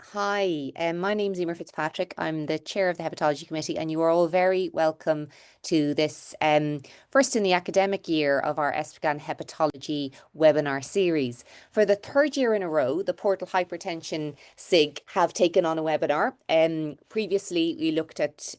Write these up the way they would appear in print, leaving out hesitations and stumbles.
Hi, my name's Emer Fitzpatrick. I'm the chair of the Hepatology Committee, and you are all very welcome to this first in the academic year of our ESPGHAN Hepatology webinar series. For the third year in a row, the Portal Hypertension SIG have taken on a webinar. Previously, we looked at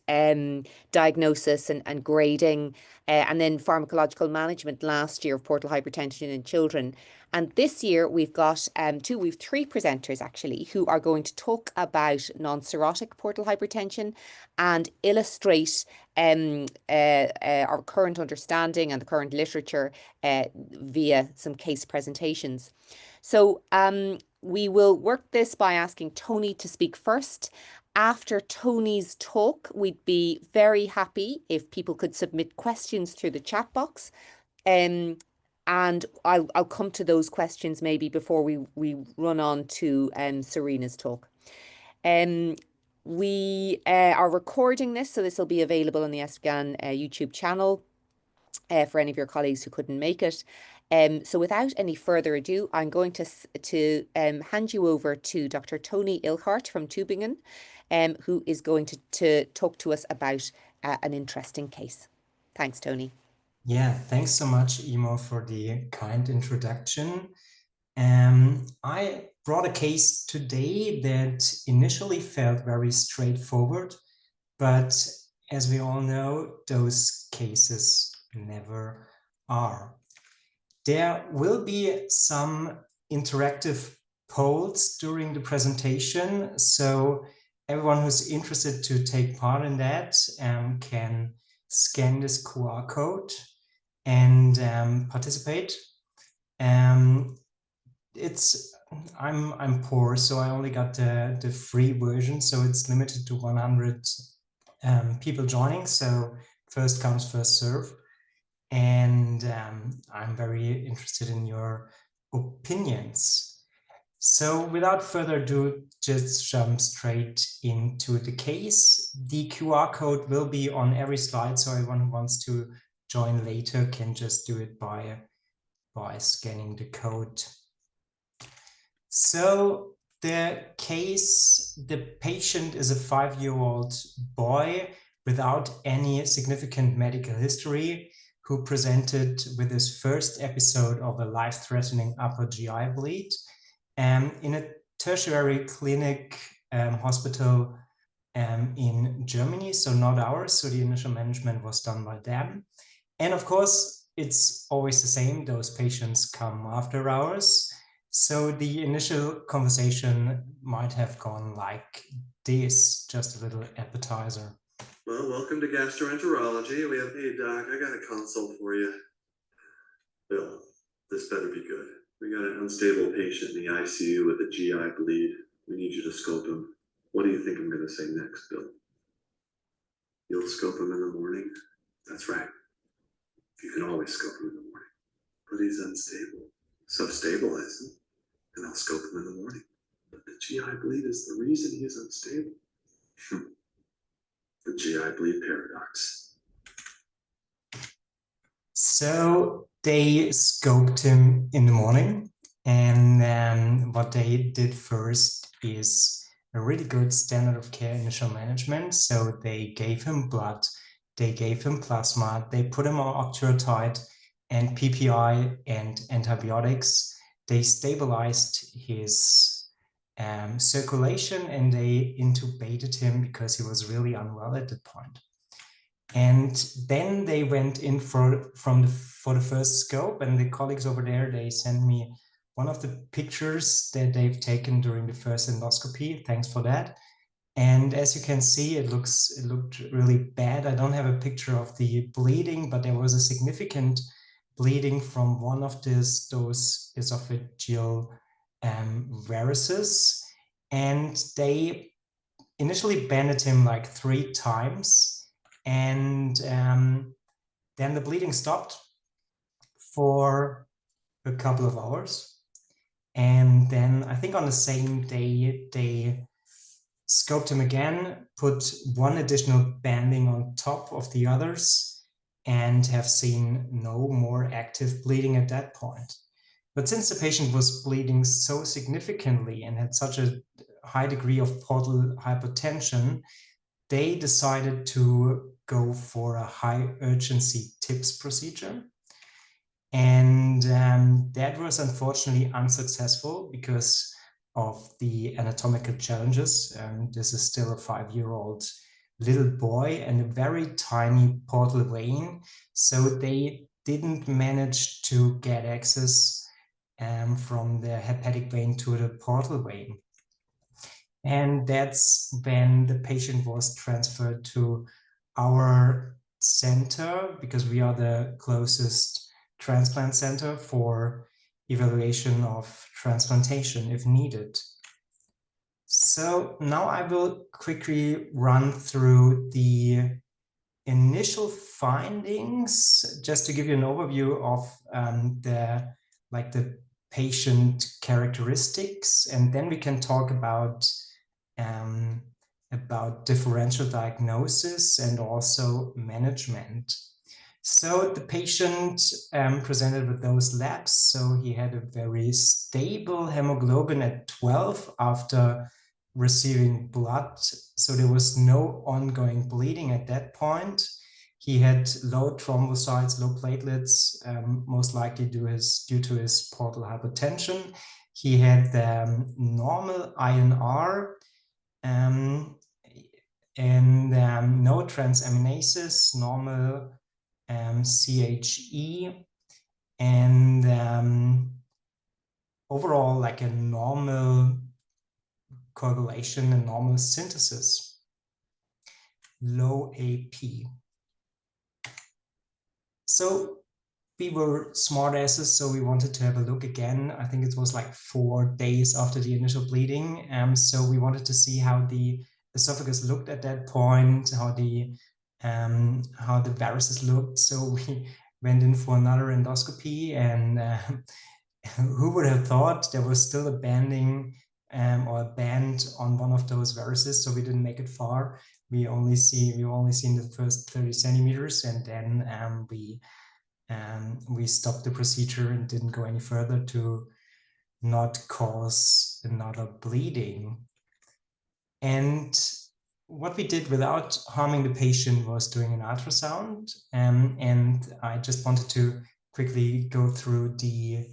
diagnosis and grading, and then pharmacological management last year of portal hypertension in children. And this year we've got we've three presenters actually who are going to talk about non-cirrhotic portal hypertension and illustrate our current understanding and the current literature via some case presentations. So we will work this by asking Toni to speak first. After Toni's talk, we'd be very happy if people could submit questions through the chat box. And I'll come to those questions maybe before we run on to Serena's talk. We are recording this, so this will be available on the ESPGHAN YouTube channel for any of your colleagues who couldn't make it. So without any further ado, I'm going to hand you over to Dr. Toni Illhardt from Tübingen, who is going to talk to us about an interesting case. Thanks, Toni. Yeah, thanks so much, Emo, for the kind introduction. I brought a case today that initially felt very straightforward, but as we all know, those cases never are. There will be some interactive polls during the presentation, so everyone who's interested to take part in that can scan this QR code and participate. I'm poor, so I only got the free version, so it's limited to 100 people joining. So first comes, first serve. And I'm very interested in your opinions. So without further ado, just jump straight into the case. The QR code will be on every slide, so everyone who wants to join later can just do it by scanning the code. So the case, the patient is a 5-year-old boy without any significant medical history who presented with his first episode of a life-threatening upper GI bleed in a tertiary clinic hospital in Germany, so not ours. So the initial management was done by them. And of course, it's always the same. Those patients come after hours. So the initial conversation might have gone like this, just a little appetizer. Well, welcome to gastroenterology. We have, hey doc, I got a consult for you. Bill, this better be good. We got an unstable patient in the ICU with a GI bleed. We need you to scope him. What do you think I'm going to say next, Bill? You'll scope him in the morning? That's right. You can always scope him in the morning. But he's unstable. So stabilize him, and I'll scope him in the morning. But the GI bleed is the reason he's unstable. The GI bleed paradox. So they scoped him in the morning, and what they did first is a really good standard of care initial management. So they gave him blood, they gave him plasma, they put him on octreotide and PPI and antibiotics. They stabilized his circulation, and they intubated him because he was really unwell at that point. And then they went in for the first scope, and the colleagues over there, they sent me one of the pictures that they've taken during the first endoscopy. Thanks for that. And as you can see, it looked really bad. I don't have a picture of the bleeding, but there was a significant bleeding from one of those esophageal varices. And they initially banded him like 3 times. And then the bleeding stopped for a couple of hours. And then I think on the same day, they scoped him again, put one additional banding on top of the others, and have seen no more active bleeding at that point. But since the patient was bleeding so significantly and had such a high degree of portal hypertension, they decided to go for a high urgency TIPS procedure. And that was unfortunately unsuccessful because of the anatomical challenges. This is still a 5-year-old little boy and a very tiny portal vein. So they didn't manage to get access from the hepatic vein to the portal vein. And that's when the patient was transferred to our center, because we are the closest transplant center for evaluation of transplantation if needed. So now I will quickly run through the initial findings, just to give you an overview of the patient characteristics, and then we can talk about differential diagnosis and also management. So the patient presented with those labs. So he had a very stable hemoglobin at 12 after receiving blood. So there was no ongoing bleeding at that point. He had low thrombocytes, low platelets, most likely due to his portal hypertension. He had normal INR and no transaminases, normal CHE, and overall like a normal coagulation and normal synthesis, low AP. So we were smart asses, so we wanted to have a look again. I think it was like 4 days after the initial bleeding. So we wanted to see how the esophagus looked at that point, how the varices looked. So we went in for another endoscopy, and who would have thought there was still a banding or a band on one of those varices, so we didn't make it far. We only seen the first 30 centimeters, and then we stopped the procedure and didn't go any further to not cause another bleeding. And what we did without harming the patient was doing an ultrasound, and I just wanted to quickly go through the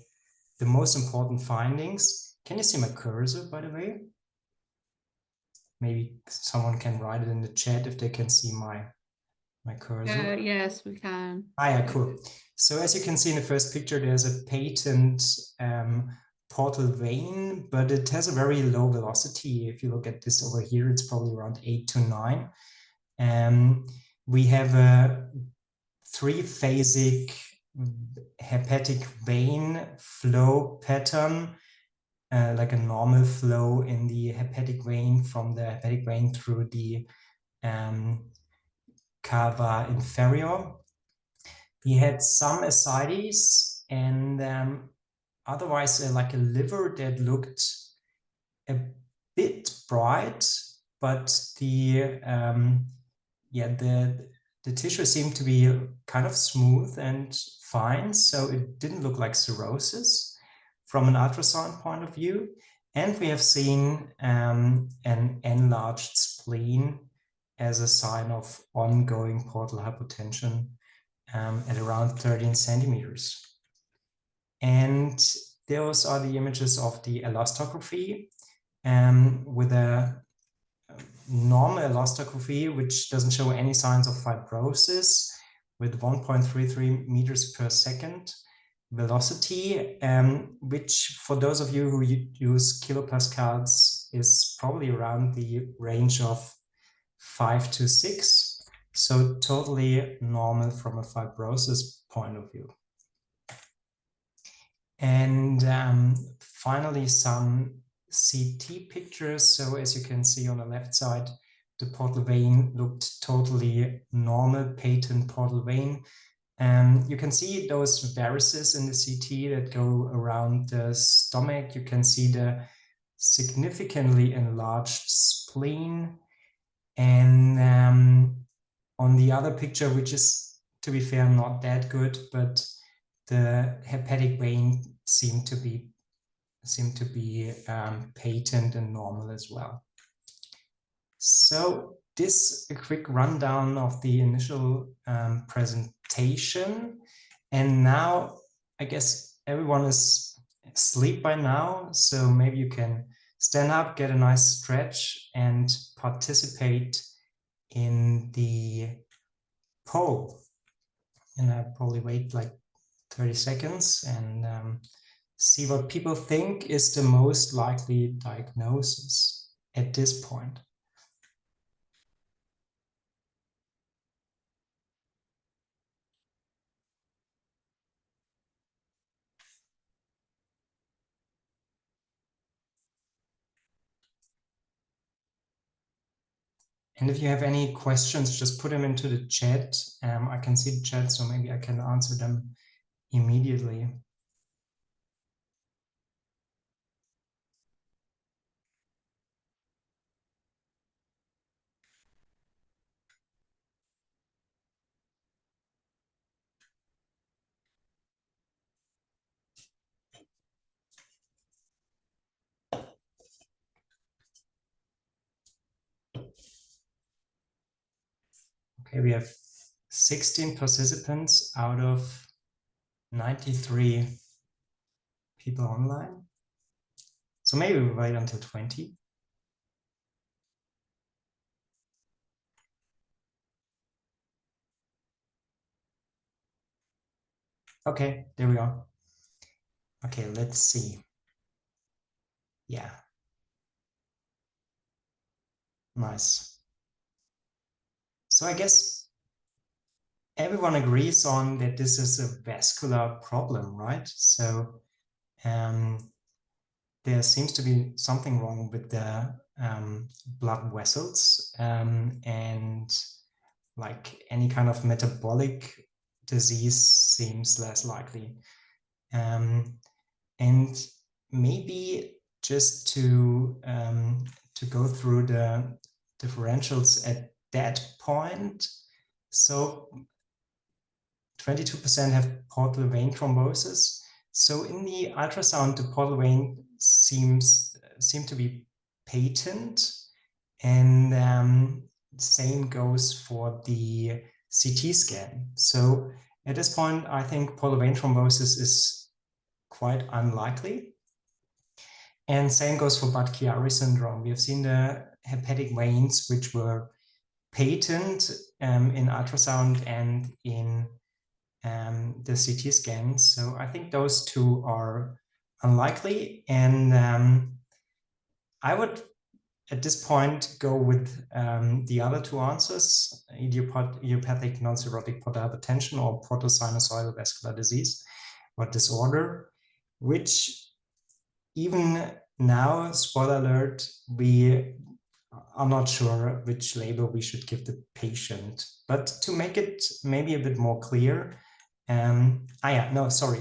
most important findings. Can you see my cursor, by the way? Maybe someone can write it in the chat if they can see my cursor. Yes, we can. Ah, yeah, cool. So as you can see in the first picture, there's a patent portal vein, but it has a very low velocity. If you look at this over here, it's probably around 8 to 9. We have a 3-phasic hepatic vein flow pattern, like a normal flow in the hepatic vein from the hepatic vein through the cava inferior. We had some ascites, and otherwise like a liver that looked a bit bright, but the tissue seemed to be kind of smooth and fine, so it didn't look like cirrhosis from an ultrasound point of view. And we have seen an enlarged spleen as a sign of ongoing portal hypertension at around 13 centimeters. And those are the images of the elastography with a normal elastography, which doesn't show any signs of fibrosis, with 1.33 meters per second velocity, which for those of you who use kilopascals is probably around the range of 5 to 6. So totally normal from a fibrosis point of view. And finally, some CT pictures. So as you can see on the left side, the portal vein looked totally normal, patent portal vein. You can see those varices in the CT that go around the stomach. You can see the significantly enlarged spleen. And on the other picture, which is, to be fair, not that good, but the hepatic vein seemed to be seem to be patent and normal as well. So this a quick rundown of the initial presentation. And now I guess everyone is asleep by now, so maybe you can stand up, get a nice stretch, and participate in the poll. And I'll probably wait like 30 seconds and see what people think is the most likely diagnosis at this point. And if you have any questions, just put them into the chat. I can see the chat, so maybe I can answer them immediately. Okay, we have 16 participants out of 93 people online. So maybe we wait until 20. Okay, there we are. Okay, let's see. Yeah. Nice. So I guess everyone agrees on that this is a vascular problem, right? So there seems to be something wrong with the blood vessels, and like any kind of metabolic disease seems less likely. And maybe just to go through the differentials at that point. So 22% have portal vein thrombosis. So in the ultrasound, the portal vein seem to be patent, and same goes for the CT scan. So at this point, I think portal vein thrombosis is quite unlikely. And same goes for Budd-Chiari syndrome. We have seen the hepatic veins, which were patent in ultrasound and in the CT scan. So I think those two are unlikely. And I would, at this point, go with the other two answers, idiopathic non-cirrhotic portal hypertension or portal sinusoidal vascular disease or disorder, which even now, spoiler alert, we are not sure which label we should give the patient. But to make it maybe a bit more clear, I will show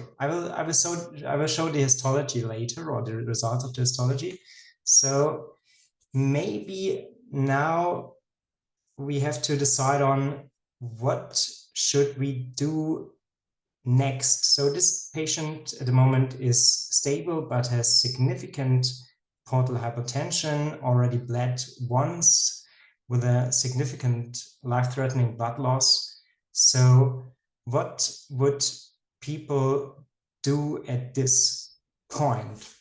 the histology later, or the results of the histology. So maybe now we have to decide on what should we do next. So this patient at the moment is stable, but has significant portal hypertension, already bled once with a significant life-threatening blood loss. So what would people do at this point?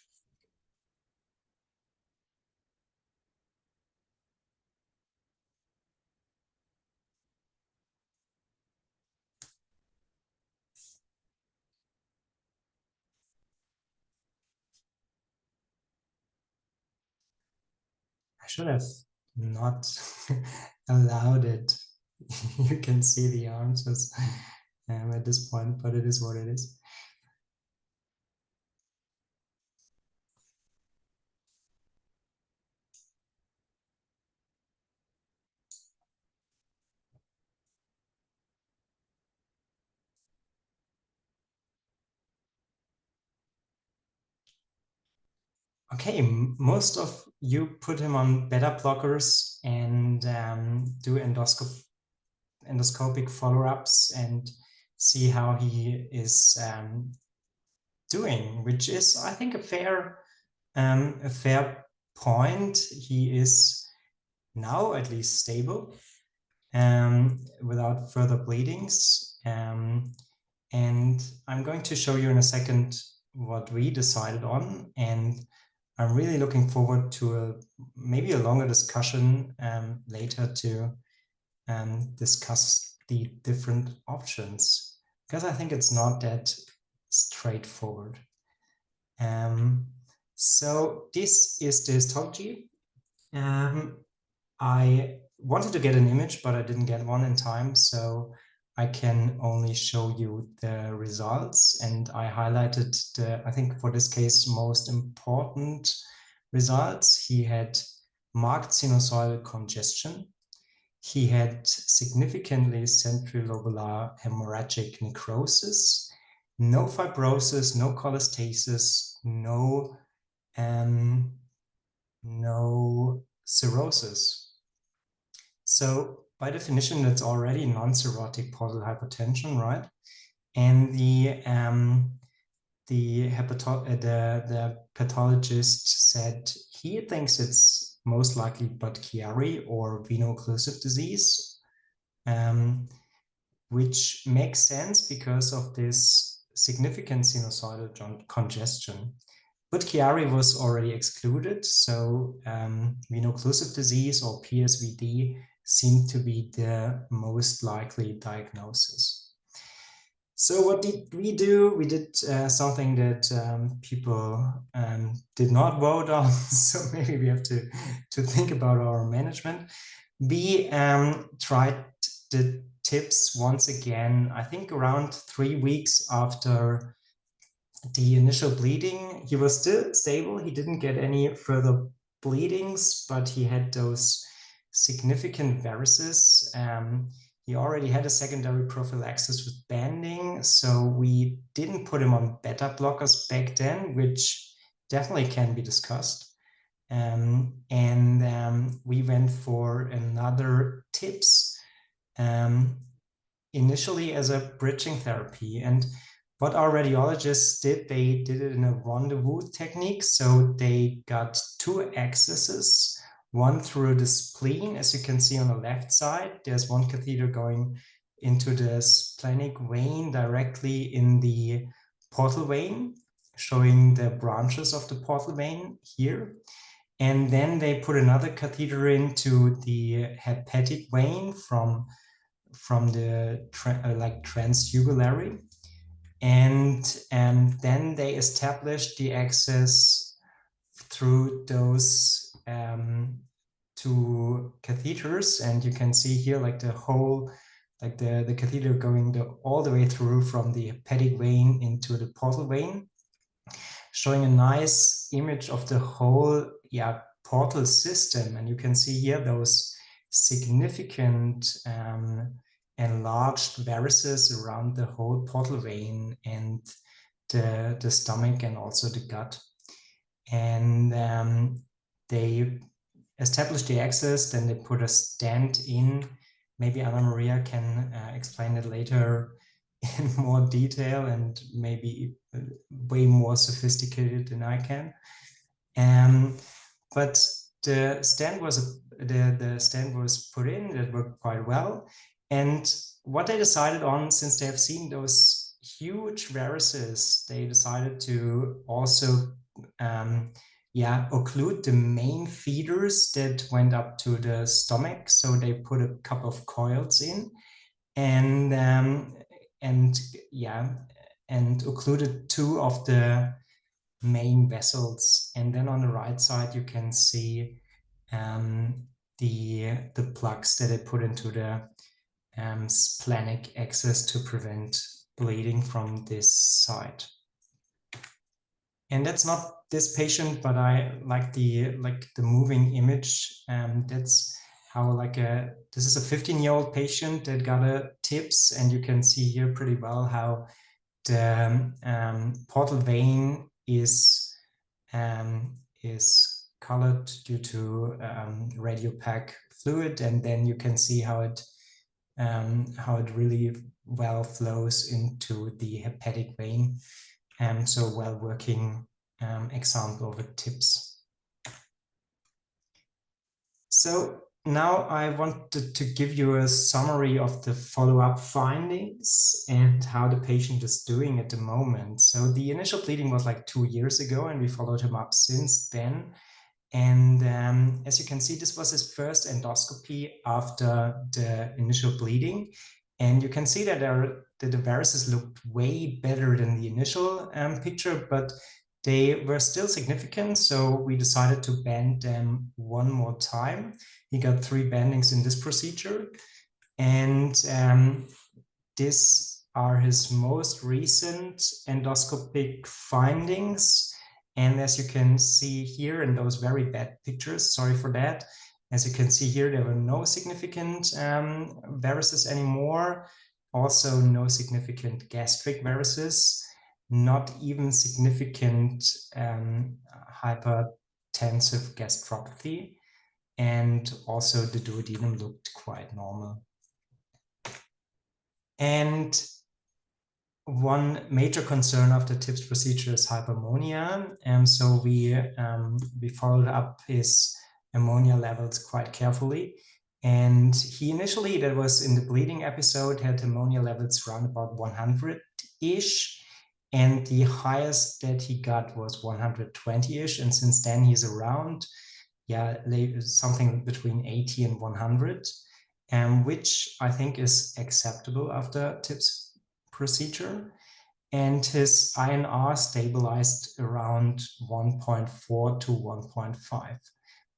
I should have not allowed it. You can see the answers at this point, but it is what it is. Okay, most of you put him on beta blockers and do endoscopic follow-ups and see how he is doing, which is, I think, a fair a fair point. He is now at least stable without further bleedings. And I'm going to show you in a second what we decided on. And I'm really looking forward to maybe a longer discussion later to discuss the different options, because I think it's not that straightforward. So this is the histology. I wanted to get an image, but I didn't get one in time, so I can only show you the results. And I highlighted the, I think for this case, most important results. He had marked sinusoidal congestion. He had significantly centrilobular hemorrhagic necrosis, no fibrosis, no cholestasis, no cirrhosis. So by definition, it's already non-cirrhotic portal hypertension, right? And the pathologist said he thinks it's most likely Budd-Chiari or veno-occlusive disease, which makes sense because of this significant sinusoidal congestion. Budd-Chiari was already excluded, so veno-occlusive disease or PSVD seemed to be the most likely diagnosis. So what did we do? We did something that people did not vote on, so maybe we have to think about our management. We tried the tips once again, I think around 3 weeks after the initial bleeding. He was still stable. He didn't get any further bleedings, but he had those significant varices. He already had a secondary prophylaxis with banding, so we didn't put him on beta blockers back then, which definitely can be discussed. We went for another TIPS initially as a bridging therapy. And what our radiologists did, they did it in a rendezvous technique. So they got 2 accesses, one through the spleen, as you can see on the left side. There's one catheter going into the splenic vein directly in the portal vein, showing the branches of the portal vein here. And then they put another catheter into the hepatic vein from the transjugulary. And then they established the access through those 2 catheters. And you can see here like the whole, like the catheter going all the way through from the hepatic vein into the portal vein, showing a nice image of the whole portal system. And you can see here those significant enlarged varices around the whole portal vein and the stomach and also the gut. And they established the access, then they put a stent in. Maybe Annamaria can explain it later in more detail and maybe way more sophisticated than I can. But the stent was put in. That worked quite well. And what they decided on, since they have seen those huge varices, they decided to also occlude the main feeders that went up to the stomach. So they put a couple of coils in and occluded 2 of the main vessels. And then on the right side, you can see the plugs that they put into the splenic access to prevent bleeding from this side. And that's not this patient, but I like the moving image. That's how this is a 15-year-old patient that got a TIPS, and you can see here pretty well how the portal vein is colored due to radiopaque fluid, and then you can see how it really well flows into the hepatic vein. So well working example of tips. So now I wanted to give you a summary of the follow-up findings and how the patient is doing at the moment. So the initial bleeding was like 2 years ago, and we followed him up since then. And as you can see, this was his first endoscopy after the initial bleeding. And you can see that the varices looked way better than the initial picture, but they were still significant. So we decided to band them one more time. He got 3 bandings in this procedure. And these are his most recent endoscopic findings. And as you can see here in those very bad pictures, sorry for that. As you can see here, there were no significant varices anymore. Also no significant gastric varices, not even significant hypertensive gastropathy. And also the duodenum looked quite normal. And one major concern of the TIPS procedure is hypermonia. So we followed up his ammonia levels quite carefully. And he initially, that was in the bleeding episode, had ammonia levels around about 100-ish. And the highest that he got was 120-ish. And since then he's around, something between 80 and 100, which I think is acceptable after TIPS procedure. And his INR stabilized around 1.4 to 1.5.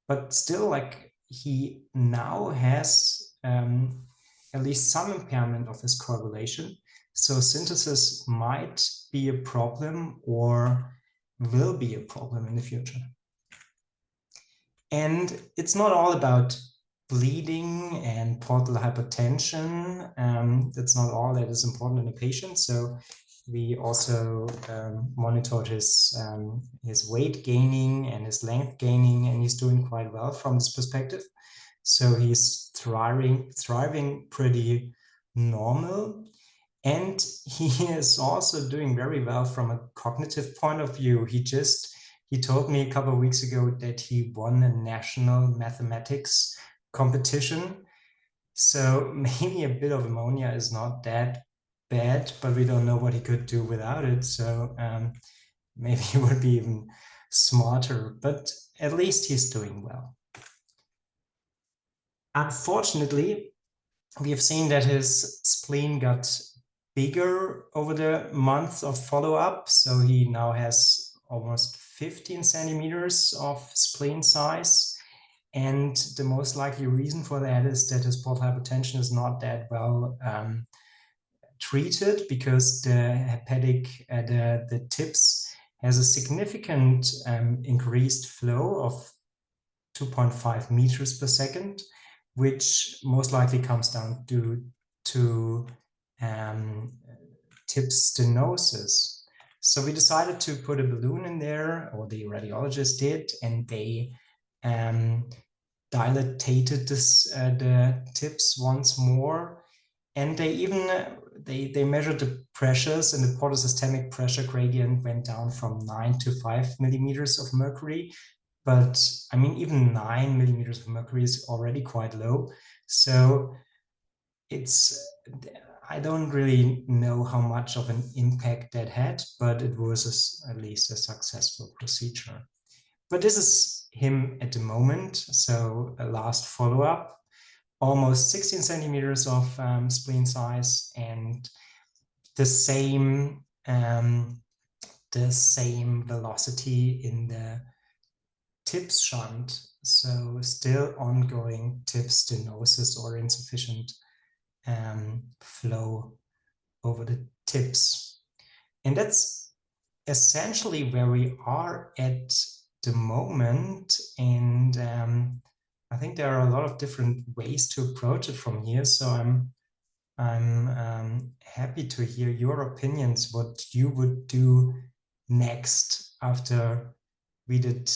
But still, like, he now has at least some impairment of his coagulation. So synthesis might be a problem or will be a problem in the future. And it's not all about bleeding and portal hypertension. That's not all that is important in a patient. So we also monitored his weight gaining and his length gaining, and he's doing quite well from this perspective. So he's thriving pretty normal. And he is also doing very well from a cognitive point of view. He told me a couple of weeks ago that he won a national mathematics competition. So maybe a bit of ammonia is not that bad, but we don't know what he could do without it. So maybe he would be even smarter, but at least he's doing well. Unfortunately, we have seen that his spleen got bigger over the months of follow-up. So he now has almost 15 centimeters of spleen size. And the most likely reason for that is that his portal hypertension is not that well treated, because the hepatic, the TIPS has a significant increased flow of 2.5 meters per second, which most likely comes down to TIPS stenosis. So we decided to put a balloon in there, or the radiologist did, and they dilated the TIPS once more, and they even they measured the pressures, and the portosystemic pressure gradient went down from 9 to 5 millimeters of mercury. But I mean, even 9 millimeters of mercury is already quite low. So I don't really know how much of an impact that had, but it was at least a successful procedure. But this is him at the moment. So a last follow-up, almost 16 centimeters of spleen size, and the same velocity in the TIPS shunt. So still ongoing TIPS stenosis or insufficient flow over the TIPS. And that's essentially where we are at the moment. And I think there are a lot of different ways to approach it from here. So I'm happy to hear your opinions, what you would do next after we did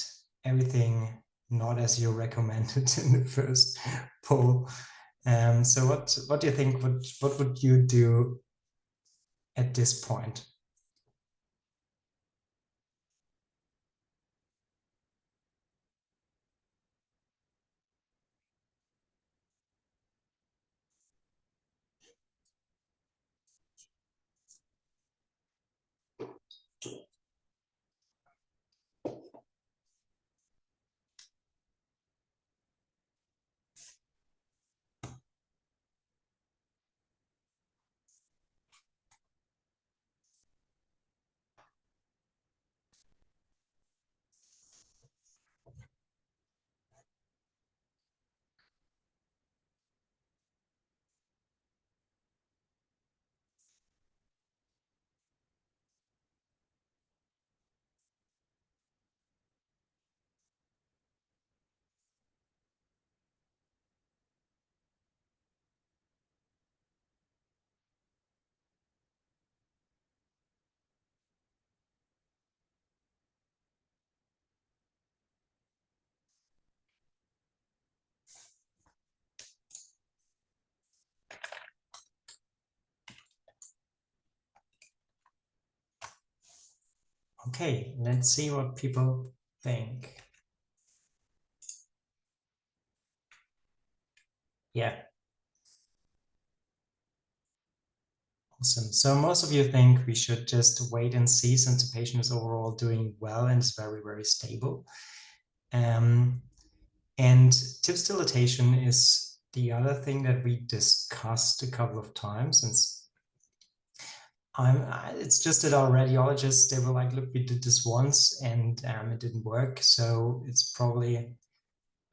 everything not as you recommended in the first poll. So what do you think? What would you do at this point? Okay, let's see what people think. Yeah. Awesome. So most of you think we should just wait and see, since the patient is overall doing well and is very, very stable. And TIPS dilatation is the other thing that we discussed a couple of times. Since it's just that our radiologists, they were like, look, we did this once and it didn't work. So it's probably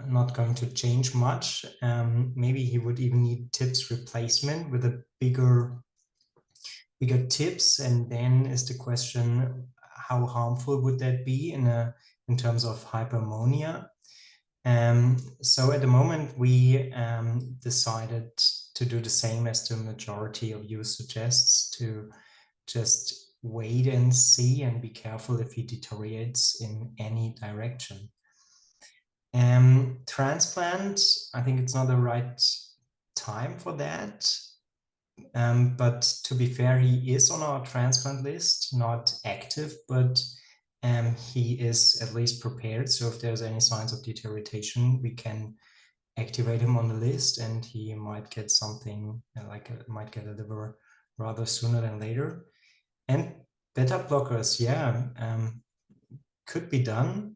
not going to change much. Maybe he would even need TIPS replacement with a bigger tips, and then is the question, how harmful would that be in terms of hypermonia? So at the moment we decided to do the same as the majority of you suggests, to just wait and see and be careful if he deteriorates in any direction. Transplant, I think it's not the right time for that. But to be fair, he is on our transplant list, not active, but he is at least prepared. So if there's any signs of deterioration, we can activate him on the list, and he might get something might get a liver rather sooner than later. And beta blockers, yeah, could be done.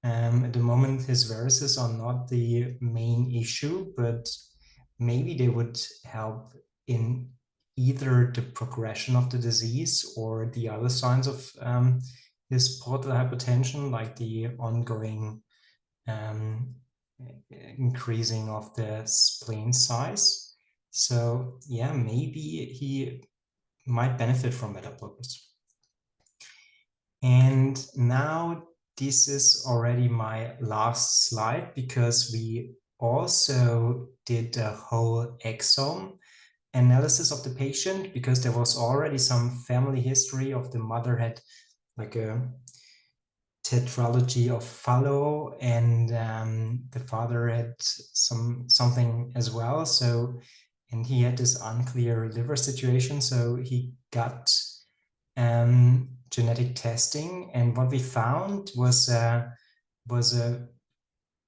At the moment, his varices are not the main issue, but maybe they would help in either the progression of the disease or the other signs of his portal hypertension, like the ongoing increasing of the spleen size. So yeah, maybe he might benefit from beta blockers. And now this is already my last slide, because we also did a whole exome analysis of the patient, because there was already some family history of the mother had like a tetralogy of Fallot, and the father had something as well. So, and he had this unclear liver situation. So he got genetic testing, and what we found was a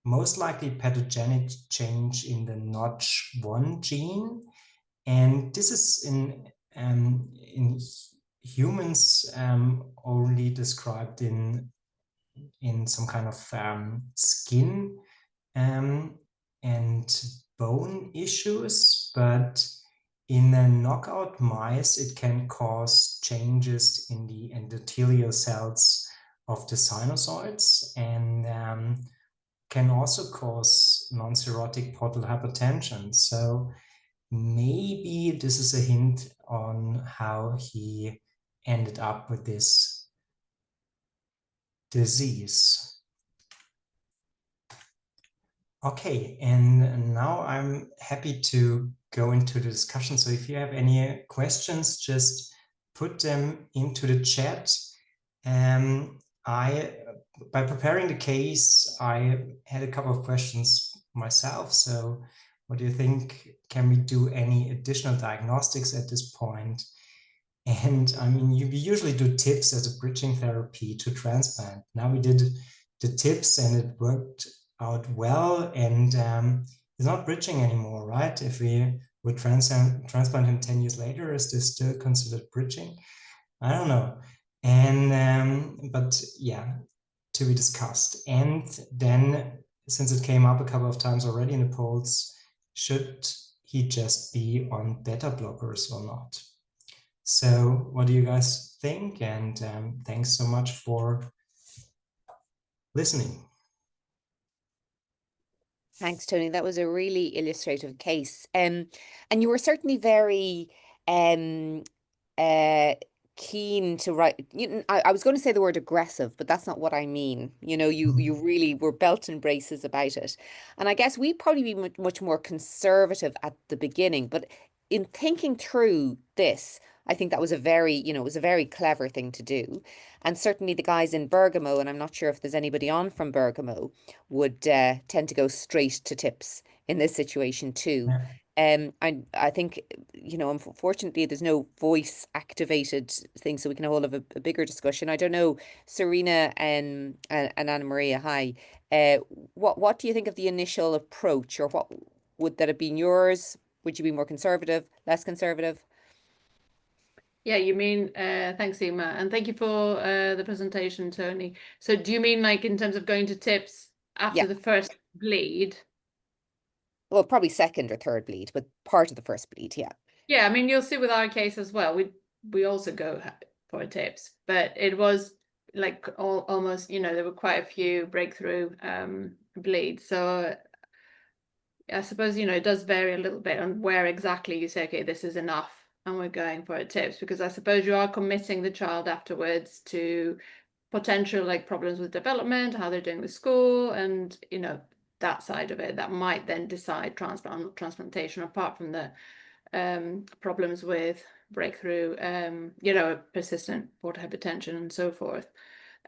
most likely pathogenic change in the NOTCH1 gene, and this is in humans only described in some kind of skin and bone issues, but in the knockout mice, it can cause changes in the endothelial cells of the sinusoids, and can also cause non-cirrhotic portal hypertension. So maybe this is a hint on how he ended up with this disease. Okay, and now I'm happy to go into the discussion. So if you have any questions, just put them into the chat. By preparing the case, I had a couple of questions myself. So what do you think? Can we do any additional diagnostics at this point? And I mean, we usually do TIPS as a bridging therapy to transplant. Now we did the TIPS and it worked out well, and it's not bridging anymore, right? If we would transplant him 10 years later, is this still considered bridging? I don't know. And but yeah, to be discussed. And then, since it came up a couple of times already in the polls, should he just be on beta blockers or not? So what do you guys think? And thanks so much for listening. Thanks, Tony. That was a really illustrative case. And you were certainly very keen to write. I was going to say the word aggressive, but that's not what I mean. You know, you really were belt and braces about it. And I guess we'd probably be much more conservative at the beginning. But in thinking through this, I think that was a very, it was a very clever thing to do. And certainly the guys in Bergamo, and I'm not sure if there's anybody on from Bergamo, would tend to go straight to TIPS in this situation too. I think, unfortunately, there's no voice activated thing, so we can all have a bigger discussion. I don't know, Serena and Annamaria, hi. What do you think of the initial approach, or what would that have been yours? Would you be more conservative, less conservative? Yeah, you mean, thanks, Emma, and thank you for the presentation, Toni. So do you mean like in terms of going to tips after the first bleed? Well, probably second or third bleed, but part of the first bleed, yeah. Yeah, I mean, you'll see with our case as well. We also go for tips, but it was like almost, there were quite a few breakthrough bleeds. So I suppose, it does vary a little bit on where exactly you say, okay, this is enough and we're going for tips, because I suppose you are committing the child afterwards to potential like problems with development, how they're doing with school, and that side of it that might then decide transplant or not transplantation, apart from the problems with breakthrough, persistent portal hypertension and so forth.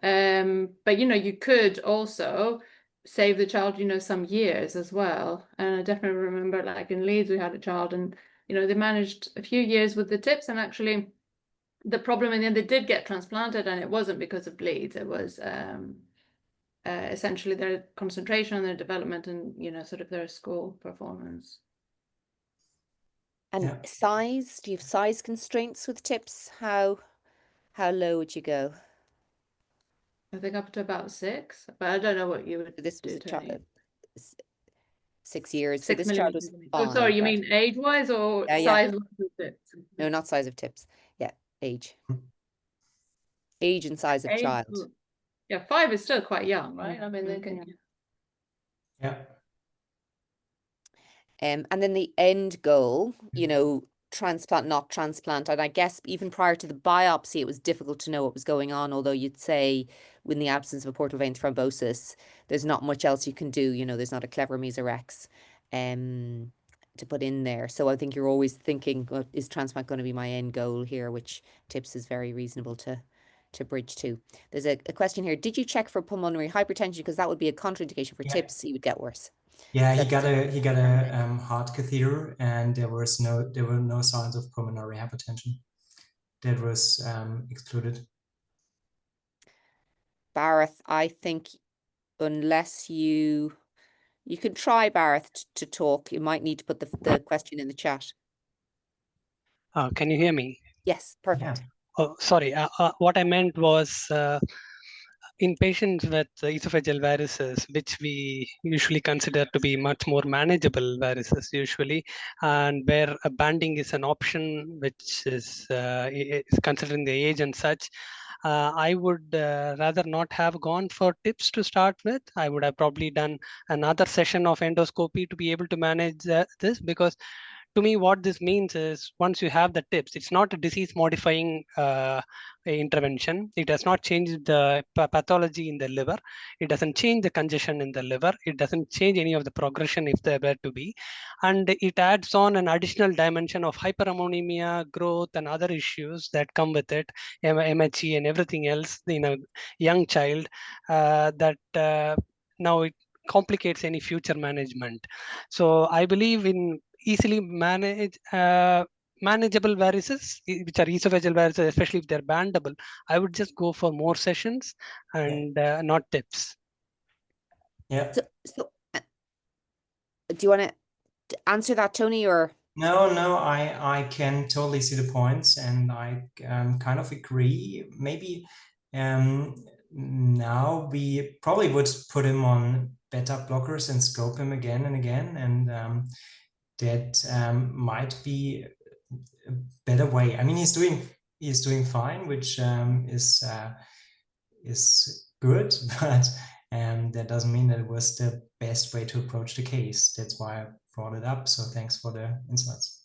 But you could also save the child, some years as well. And I definitely remember, like in Leeds, we had a child, and they managed a few years with the tips, and actually the problem in the end, they did get transplanted, and it wasn't because of bleeds. It was essentially their concentration and their development, and sort of their school performance. And size, do you have size constraints with tips? How low would you go? I think up to about 6, but I don't know what you would This was do, Toni. 6 years. So 6 this child was millimeters. 5. Oh, sorry, you mean age-wise or size of tips? No, not size of tips. Yeah, age. Age and size of child. Yeah, 5 is still quite young, right? I mean, they can. Yeah. And then the end goal, transplant, not transplant. And I guess even prior to the biopsy, it was difficult to know what was going on, although you'd say in the absence of a portal vein thrombosis, there's not much else you can do. There's not a clever mesorex to put in there. So I think you're always thinking, well, is transplant going to be my end goal here, which tips is very reasonable to bridge to. There's a question here. Did you check for pulmonary hypertension? Because that would be a contraindication for tips. He would get worse. Yeah, he got a heart catheter, and there were no signs of pulmonary hypertension. That was excluded. Bareth, I think unless you can try, Bareth, to talk, you might need to put the question in the chat. Can you hear me? Yes, perfect. Yeah. Oh, sorry. What I meant was in patients with esophageal varices, which we usually consider to be much more manageable varices usually, and where a banding is an option, which is considering the age and such, I would rather not have gone for tips to start with. I would have probably done another session of endoscopy to be able to manage this, because to me, what this means is once you have the tips, it's not a disease modifying intervention. It does not change the pathology in the liver. It doesn't change the congestion in the liver. It doesn't change any of the progression if there were to be. And it adds on an additional dimension of hyperammonemia, growth, and other issues that come with it, MHE and everything else in a young child that now it complicates any future management. So I believe in easily manageable varices, which are esophageal varices, especially if they're bandable. I would just go for more sessions and not tips. Yeah. So do you want to answer that, Toni, or? No, I can totally see the points, and I kind of agree. Maybe now we probably would put him on beta blockers and scope him again and again, and that might be a better way. I mean, he's doing fine, which is good, but that doesn't mean that it was the best way to approach the case. That's why I brought it up. So thanks for the insights.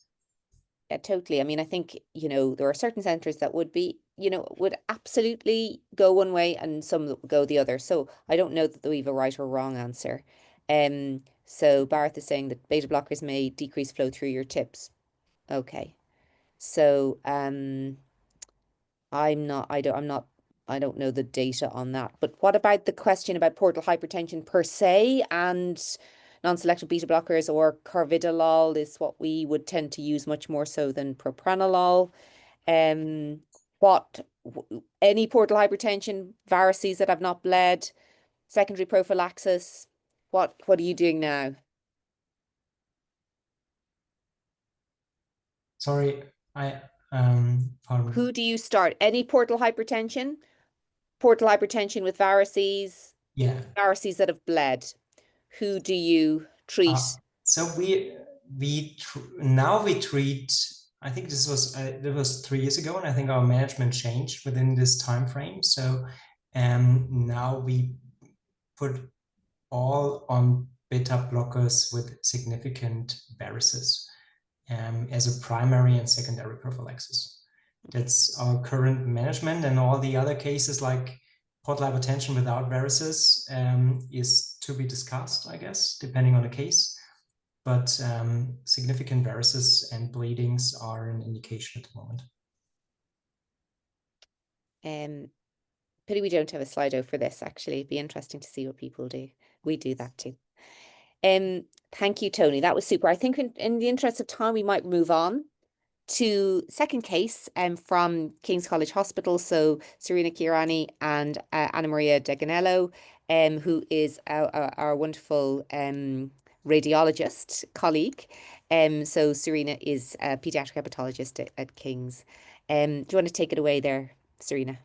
Yeah, totally. I mean, I think, there are certain centers that would be, would absolutely go one way and some that would go the other. So I don't know that we have a right or wrong answer. So Bareth is saying that beta blockers may decrease flow through your tips. Okay. So I don't know the data on that. But what about the question about portal hypertension per se, and non-selective beta blockers, or carvedilol is what we would tend to use much more so than propranolol. Any portal hypertension, varices that have not bled, secondary prophylaxis, what are you doing now? Sorry, pardon. Who do you start? Any portal hypertension with varices, Yeah. varices that have bled. Who do you treat? So now we treat. I think this was 3 years ago, and I think our management changed within this time frame. So now we put all on beta blockers with significant varices as a primary and secondary prophylaxis. That's our current management, and all the other cases like portal hypertension without varices is to be discussed, I guess, depending on the case. But significant varices and bleedings are an indication at the moment. Pity we don't have a Slido for this, actually. It'd be interesting to see what people do. We do that too. Thank you, Toni. That was super. I think in the interest of time, we might move on to second case from King's College Hospital. So Serena Chiarani and Annamaria Deganello, who is our wonderful radiologist colleague. So Serena is a pediatric hepatologist at King's. Do you want to take it away there, Serena?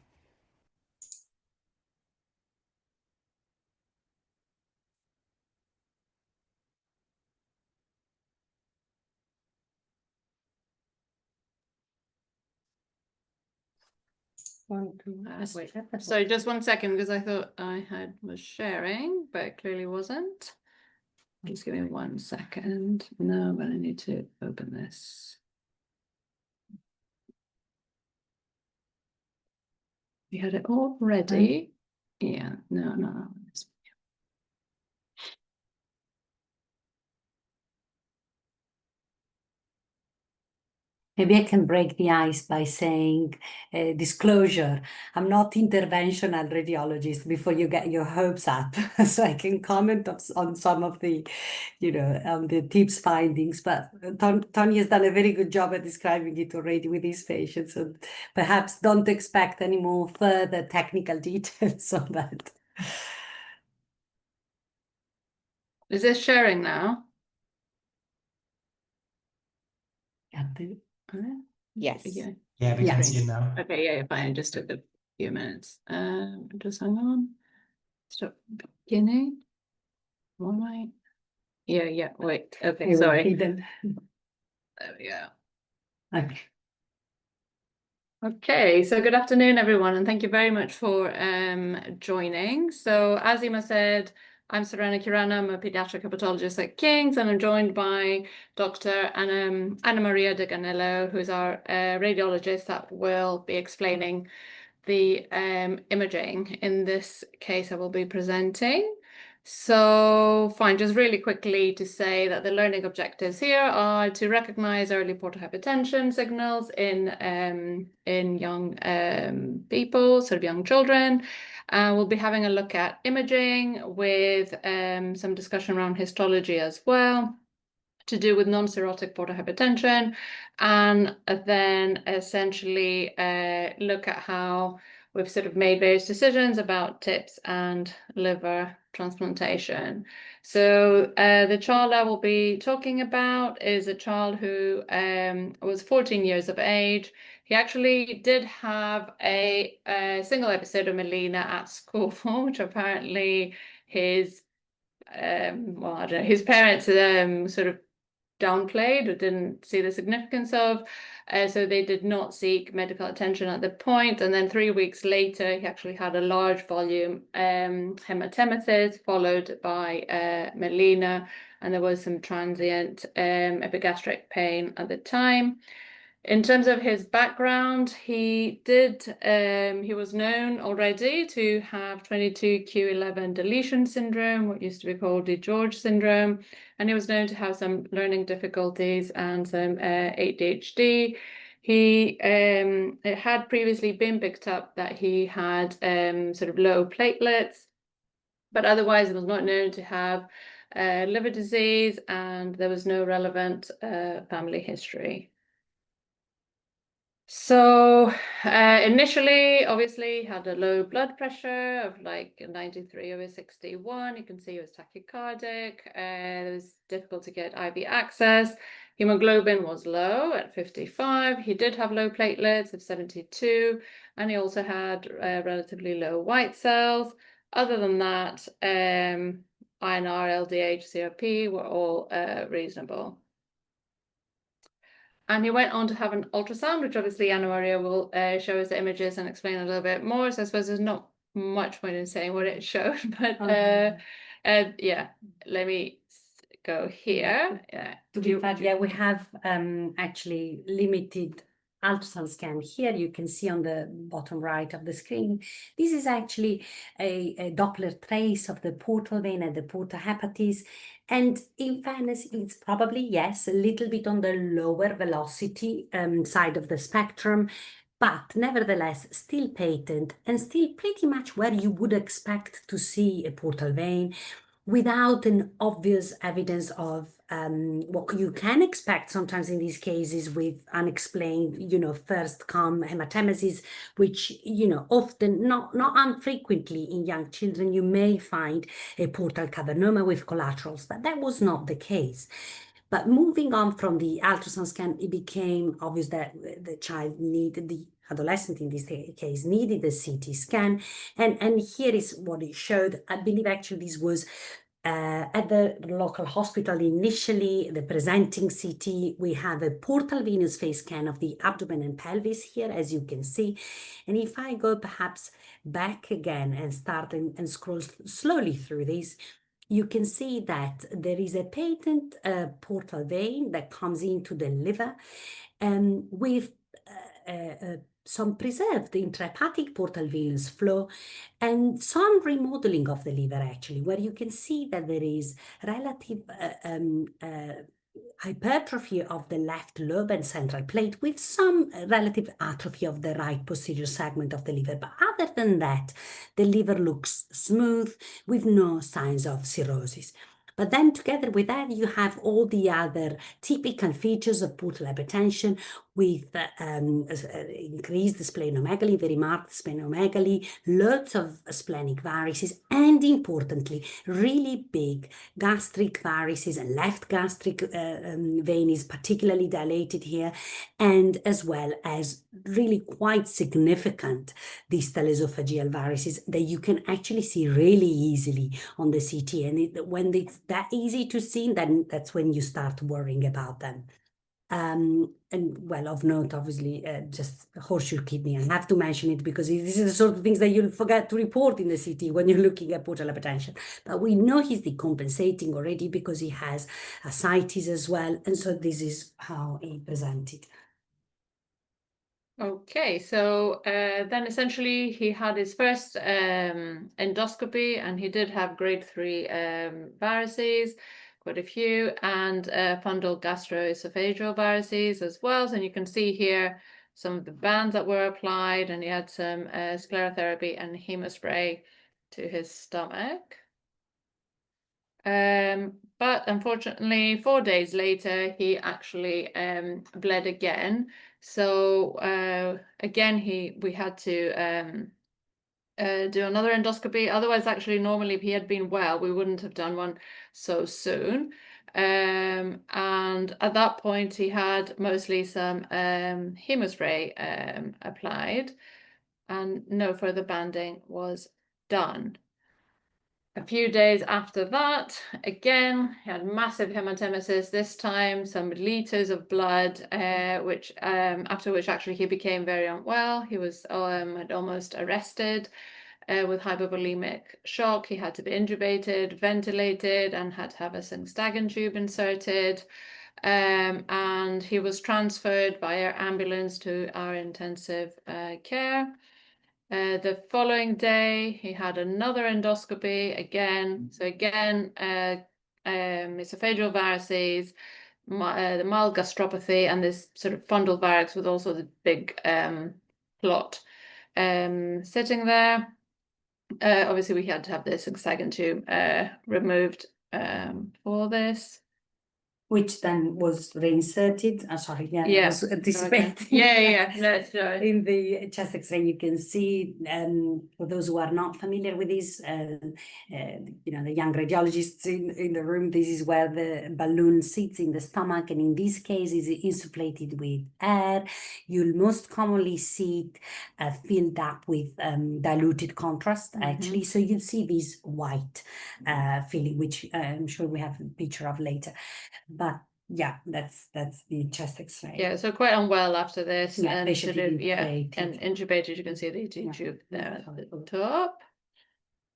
Wait, sorry, just 1 second, because I thought I was sharing, but it clearly wasn't. Just give me 1 second. No, but I need to open this. We had it all ready. Yeah, no. Maybe I can break the ice by saying disclosure. I'm not interventional radiologist before you get your hopes up. So I can comment on some of the, the tips findings, but Toni has done a very good job at describing it already with his patients. And perhaps don't expect any more further technical details on that. Is this sharing now? Yes. Yeah, we can see it now. Okay, yeah, fine. It just took a few minutes. Just hang on. Stop beginning. All right. Yeah. Wait. Okay, sorry. There we go. Okay. Okay, so good afternoon, everyone, and thank you very much for joining. So as Emma said, I'm Serena Chiarani. I'm a pediatric hepatologist at King's, and I'm joined by Dr. Annamaria Deganello, who's our radiologist that will be explaining the imaging in this case I will be presenting. So fine, just really quickly to say that the learning objectives here are to recognize early portal hypertension signals in young people, sort of young children. We'll be having a look at imaging with some discussion around histology as well, to do with non-cirrhotic portal hypertension, and then essentially look at how we've sort of made various decisions about TIPS and liver transplantation. So the child I will be talking about is a child who was 14 years of age. He actually did have a single episode of melena at school, which apparently his well, I don't know, his parents sort of downplayed or didn't see the significance of, so they did not seek medical attention at the point. And then 3 weeks later, he actually had a large volume hematemesis followed by melena, and there was some transient epigastric pain at the time. In terms of his background, he was known already to have 22q11 deletion syndrome, what used to be called DiGeorge syndrome, and he was known to have some learning difficulties and some ADHD. It had previously been picked up that he had sort of low platelets, but otherwise it was not known to have liver disease, and there was no relevant family history. So initially, obviously, had a low blood pressure of like 93/61. You can see he was tachycardic. It was difficult to get IV access. Hemoglobin was low at 55. He did have low platelets of 72, and he also had relatively low white cells. Other than that, INR, LDH, CRP were all reasonable. And he went on to have an ultrasound, which obviously Annamaria will show us the images and explain a little bit more. So I suppose there's not much point in saying what it showed, but yeah, let me go here. Yeah, we have actually limited ultrasound scan here. You can see on the bottom right of the screen. This is actually a Doppler trace of the portal vein and the porta hepatis. And in fairness, it's probably, yes, a little bit on the lower velocity side of the spectrum, but nevertheless, still patent and still pretty much where you would expect to see a portal vein, without an obvious evidence of what you can expect sometimes in these cases with unexplained, first come hematemesis, which, often, not unfrequently in young children, you may find a portal cavernoma with collaterals, but that was not the case. But moving on from the ultrasound scan, it became obvious that the child needed, the adolescent in this case, needed a CT scan. And here is what it showed. I believe actually this was at the local hospital initially, the presenting CT. We have a portal venous phase scan of the abdomen and pelvis here, as you can see. And if I go perhaps back again and start and scroll slowly through this, you can see that there is a patent portal vein that comes into the liver with some preserved intrahepatic portal venous flow and some remodeling of the liver, actually, where you can see that there is relative hypertrophy of the left lobe and central plate with some relative atrophy of the right posterior segment of the liver. But other than that, the liver looks smooth with no signs of cirrhosis. But then together with that, you have all the other typical features of portal hypertension with increased splenomegaly, very marked splenomegaly, lots of splenic varices, and importantly, really big gastric varices, and left gastric vein is particularly dilated here, and as well as really quite significant distal esophageal varices that you can actually see really easily on the CT. And when it's that easy to see, then that's when you start worrying about them. And well, of note, obviously, just horseshoe kidney. I have to mention it because this is the sort of things that you'll forget to report in the CT when you're looking at portal hypertension. But we know he's decompensating already because he has ascites as well. And so this is how he presented. Okay, so then essentially he had his first endoscopy, and he did have grade 3 varices, quite a few, and fundal gastroesophageal varices as well. So you can see here some of the bands that were applied, and he had some sclerotherapy and hemospray to his stomach. But unfortunately, 4 days later, he actually bled again. So again, we had to do another endoscopy. Otherwise, actually, normally, if he had been well, we wouldn't have done one so soon. And at that point, he had mostly some hemospray applied, and no further banding was done. A few days after that, again, he had massive hematemesis, this time some liters of blood, which after which actually he became very unwell. He was had almost arrested with hypovolemic shock. He had to be intubated, ventilated, and had to have a Singstagen tube inserted. And he was transferred by our ambulance to our intensive care. The following day, he had another endoscopy again. So again, esophageal varices, the mild gastropathy, and this sort of fundal varix with also the big clot sitting there. Obviously, we had to have this Singstagen tube removed for this. Which then was reinserted. Sorry, yeah, I was anticipating. In the chest X-ray, you can see, for those who are not familiar with this, you know, the young radiologists in the room, this is where the balloon sits in the stomach, and in this case is insufflated with air. You'll most commonly see it filled up with diluted contrast, actually. So you'll see this white filling, which I'm sure we have a picture of later. But yeah, that's the chest X-ray. Yeah, so quite unwell after this, Yeah, and sort of, and intubated. You can see the ET tube there at the top.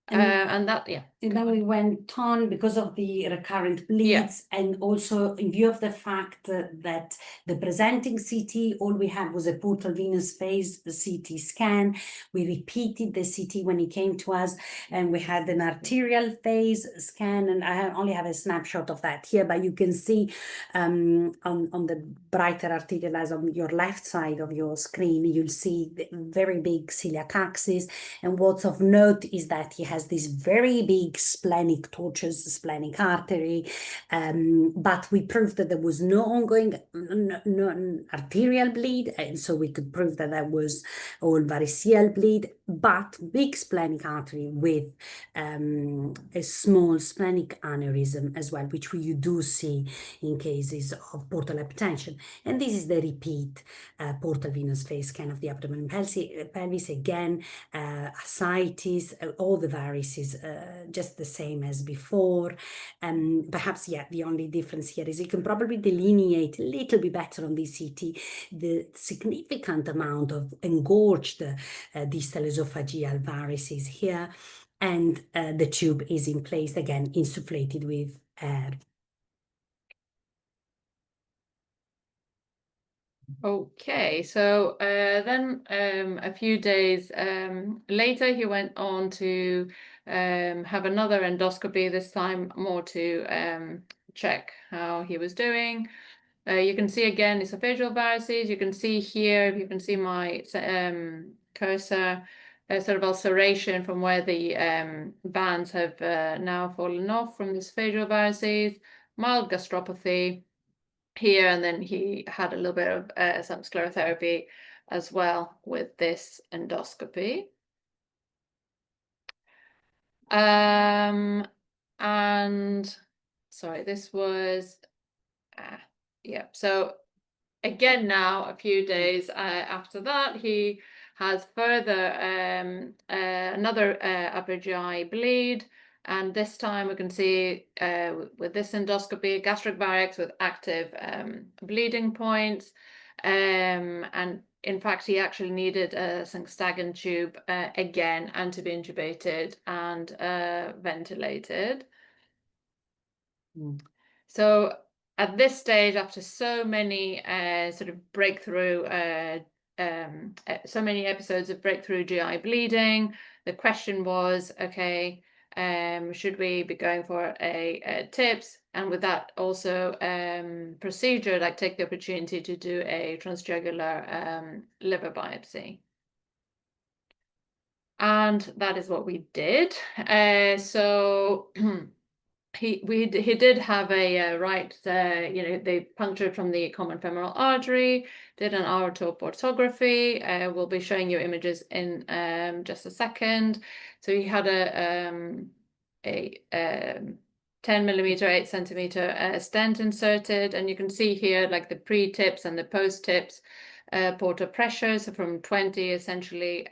And that, and then we went on because of the recurrent bleeds, and also in view of the fact that the presenting CT, all we had was a portal venous phase, the CT scan. We repeated the CT when he came to us, and we had an arterial phase scan, and I only have a snapshot of that here, but you can see on the brighter arterial eyes on your left side of your screen, you'll see the very big celiac axis, and what's of note is that he has this very big splenic tortuous splenic artery, but we proved that there was no ongoing no arterial bleed, and so we could prove that there was all variceal bleed, but big splenic artery with a small splenic aneurysm as well, which you do see in cases of portal hypertension. And this is the repeat portal venous phase scan of the abdomen and pelvis. Again, ascites, all the varices, just the same as before. Perhaps, the only difference here is you can probably delineate a little bit better on the CT the significant amount of engorged distal esophageal varices here, and the tube is in place, again, insufflated with air. Okay, so then a few days later, he went on to have another endoscopy, this time more to check how he was doing. You can see again esophageal varices. You can see here, you can see my cursor, sort of ulceration from where the bands have now fallen off from the esophageal varices, mild gastropathy here, and then he had a little bit of some sclerotherapy as well with this endoscopy. And sorry, this was so again now a few days after that, he has further another upper GI bleed. And this time we can see with this endoscopy, gastric varix with active bleeding points. And in fact, he actually needed a Sanstagen tube again, and to be intubated and ventilated. So at this stage, after so many sort of breakthrough, so many episodes of breakthrough GI bleeding, the question was, okay, should we be going for a TIPS, and with that also procedure, like take the opportunity to do a transjugular liver biopsy. And that is what we did. So he did have a right, they punctured from the common femoral artery, did an R-top orthography. We'll be showing you images in just a second. So he had a 10 millimeter, 8 centimeter stent inserted, and you can see here like the pre-TIPS and the post-TIPS portal pressure. So from 20 essentially.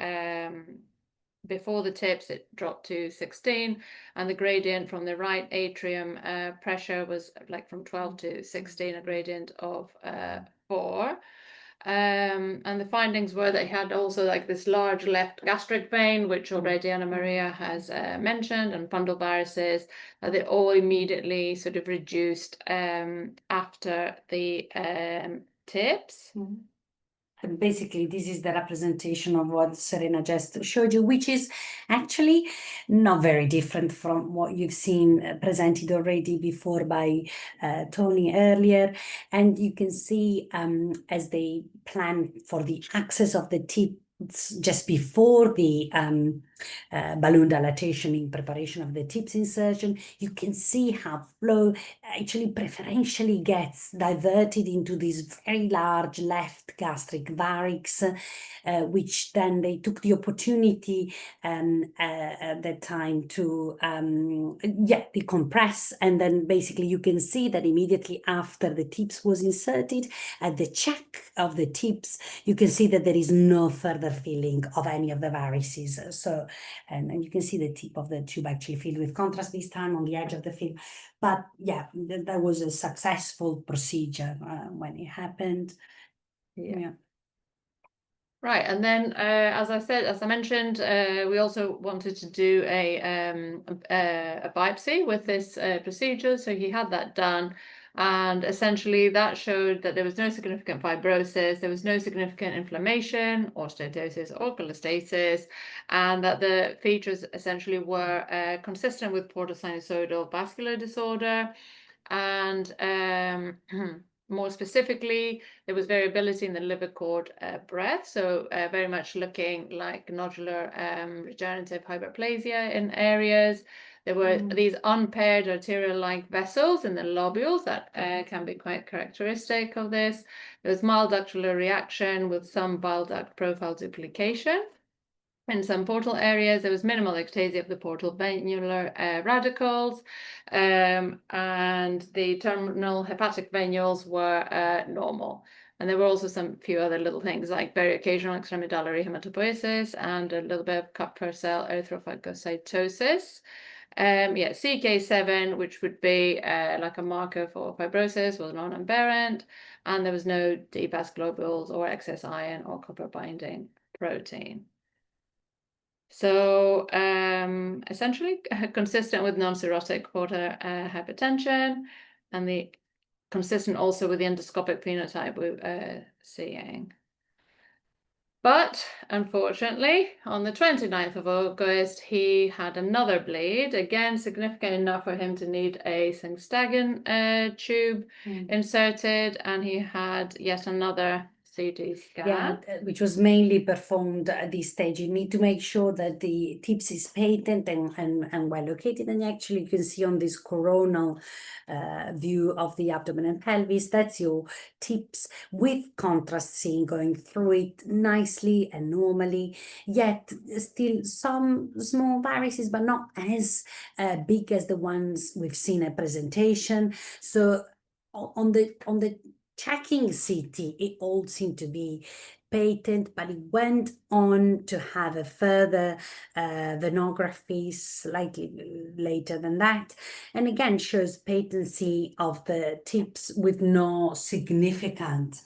Before the TIPS, it dropped to 16, and the gradient from the right atrium pressure was like from 12 to 16, a gradient of 4. And the findings were that he had also like this large left gastric vein, which already Annamaria has mentioned, and fundal varices, they all immediately sort of reduced after the TIPS. And basically, this is the representation of what Serena just showed you, which is actually not very different from what you've seen presented already before by Toni earlier. And you can see as they plan for the access of the tips just before the balloon dilatation in preparation of the TIPS insertion. You can see how flow actually preferentially gets diverted into this very large left gastric varix, which then they took the opportunity at that time to decompress, and then basically you can see that immediately after the TIPS was inserted, at the check of the TIPS, you can see that there is no further filling of any of the varices. So, and you can see the tip of the tube actually filled with contrast this time on the edge of the film. But yeah, that was a successful procedure when it happened. Yeah. Right, and then as I mentioned, we also wanted to do a biopsy with this procedure. So he had that done, and essentially that showed that there was no significant fibrosis, there was no significant inflammation or steatosis or cholestasis, and that the features essentially were consistent with portal sinusoidal vascular disorder, and more specifically, there was variability in the liver cord breadth, so very much looking like nodular regenerative hyperplasia in areas. There were these unpaired arterial-like vessels in the lobules that can be quite characteristic of this. There was mild ductular reaction with some bile duct profile duplication. In some portal areas, there was minimal ectasia of the portal venular radicals, and the terminal hepatic venules were normal. And there were also some few other little things like very occasional extramedullary hematopoiesis and a little bit of Kupffer cell erythrophagocytosis. CK7, which would be like a marker for fibrosis, was non-aberrant, and there was no deep as globules or excess iron or copper binding protein. So essentially consistent with non-cirrhotic portal hypertension, and consistent also with the endoscopic phenotype we're seeing. But unfortunately, on the 29th of August, he had another bleed, again significant enough for him to need a Singstagen tube inserted, and he had yet another CT scan. Yeah, which was mainly performed at this stage. You need to make sure that the TIPS is patent and well located. And actually, you can see on this coronal view of the abdomen and pelvis, that's your TIPS with contrast seeing going through it nicely and normally, yet still some small varices, but not as big as the ones we've seen at presentation. So on the checking CT, it all seemed to be patent, but it went on to have a further venography slightly later than that, and again shows patency of the TIPS with no significant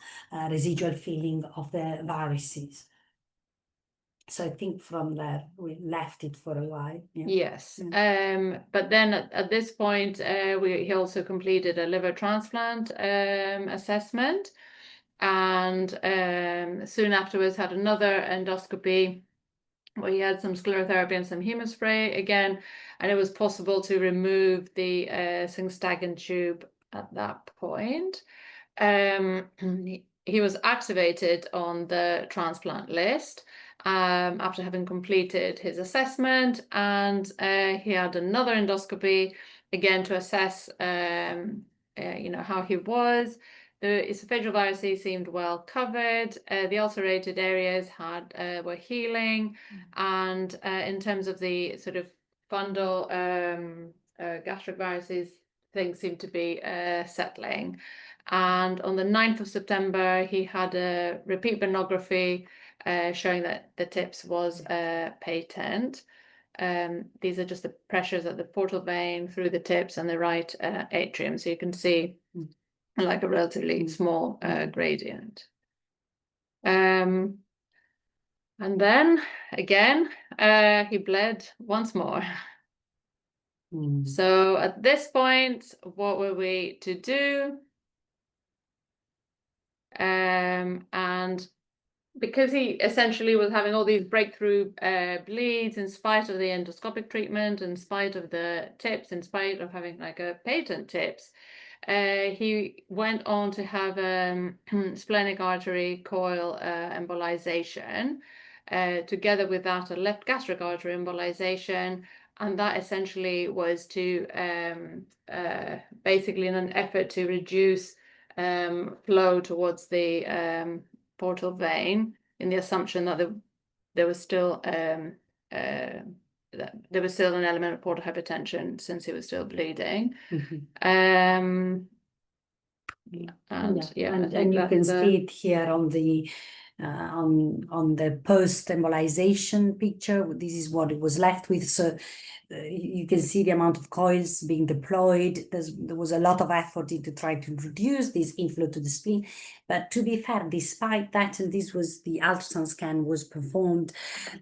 residual filling of the varices. So I think from there we left it for a while. Yeah. Yes, but then at this point he also completed a liver transplant assessment, and soon afterwards had another endoscopy where he had some sclerotherapy and some hemospray again, and it was possible to remove the Singstagen tube at that point. He was activated on the transplant list after having completed his assessment, and he had another endoscopy again to assess how he was. The esophageal varices seemed well covered. The ulcerated areas were healing, and in terms of the sort of fundal gastric varices, things seemed to be settling. And on the 9th of September, he had a repeat venography showing that the TIPS was patent. These are just the pressures at the portal vein through the TIPS and the right atrium. So you can see like a relatively small gradient. And then again, he bled once more. So at this point, what were we to do? And because he essentially was having all these breakthrough bleeds in spite of the endoscopic treatment, in spite of the TIPS, in spite of having like a patent TIPS, he went on to have splenic artery coil embolization. together with that, a left gastric artery embolization. And that essentially was to basically in an effort to reduce flow towards the portal vein, in the assumption that there was still an element of portal hypertension since he was still bleeding. And you can see it here on the post embolization picture. This is what it was left with. So you can see the amount of coils being deployed. There was a lot of effort to try to reduce this inflow to the spleen. But to be fair, despite that, and this was the ultrasound scan was performed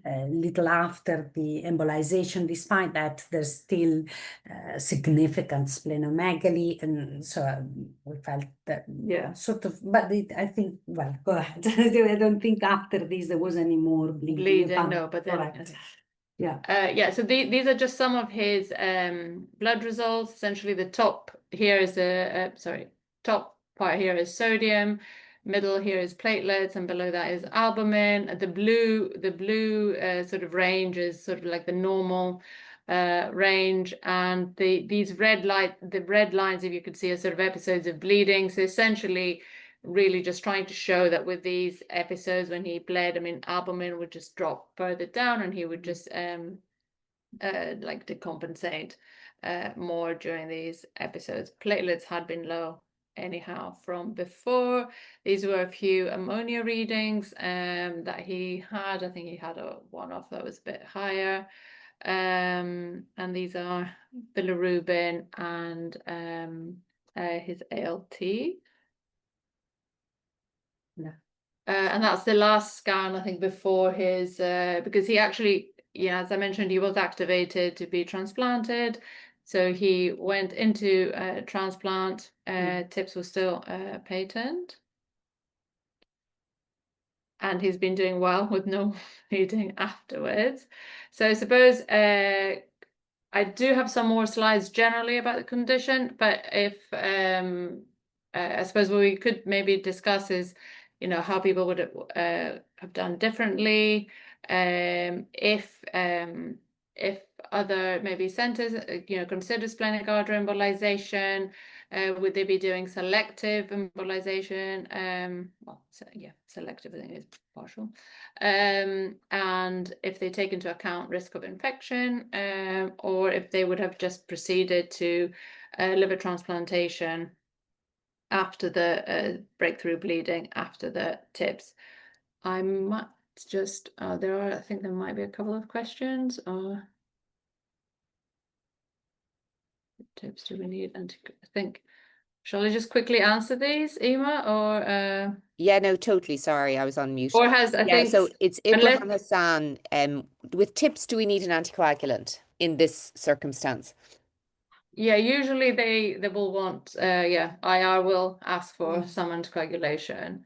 a little after the embolization, despite that, there's still significant splenomegaly. And so we felt that, sort of, but I think, well, go ahead. I don't think after this there was any more bleeding. No, but then... so these are just some of his blood results. Essentially, the top here is top part here is sodium, middle here is platelets, and below that is albumin. The blue sort of range is sort of like the normal range, and the red lines, if you could see, are sort of episodes of bleeding. So essentially, really just trying to show that with these episodes when he bled, I mean, albumin would just drop further down and he would just like decompensate more during these episodes. Platelets had been low anyhow from before. These were a few ammonia readings that he had. I think he had a one-off that was a bit higher. And these are bilirubin and his ALT. And that's the last scan, I think, before his, because he actually, as I mentioned, he was activated to be transplanted. So he went into transplant. TIPS was still patent. And he's been doing well with no bleeding afterwards. So I suppose I do have some more slides generally about the condition, but if I suppose what we could maybe discuss is, how people would have done differently. If other maybe centers, consider splenic artery embolization, would they be doing selective embolization? Selective, I think is partial. And if they take into account risk of infection, or if they would have just proceeded to liver transplantation after the breakthrough bleeding, after the TIPS. I might just, I think there might be a couple of questions. TIPS do we need? And I think, shall I just quickly answer these, Emma, or? Yeah, no, totally. Sorry, I was on mute. Or has, I think. So it's Ibrahim Hassan. With TIPS, do we need an anticoagulant in this circumstance? Yeah, usually they will want, IR will ask for some anticoagulation.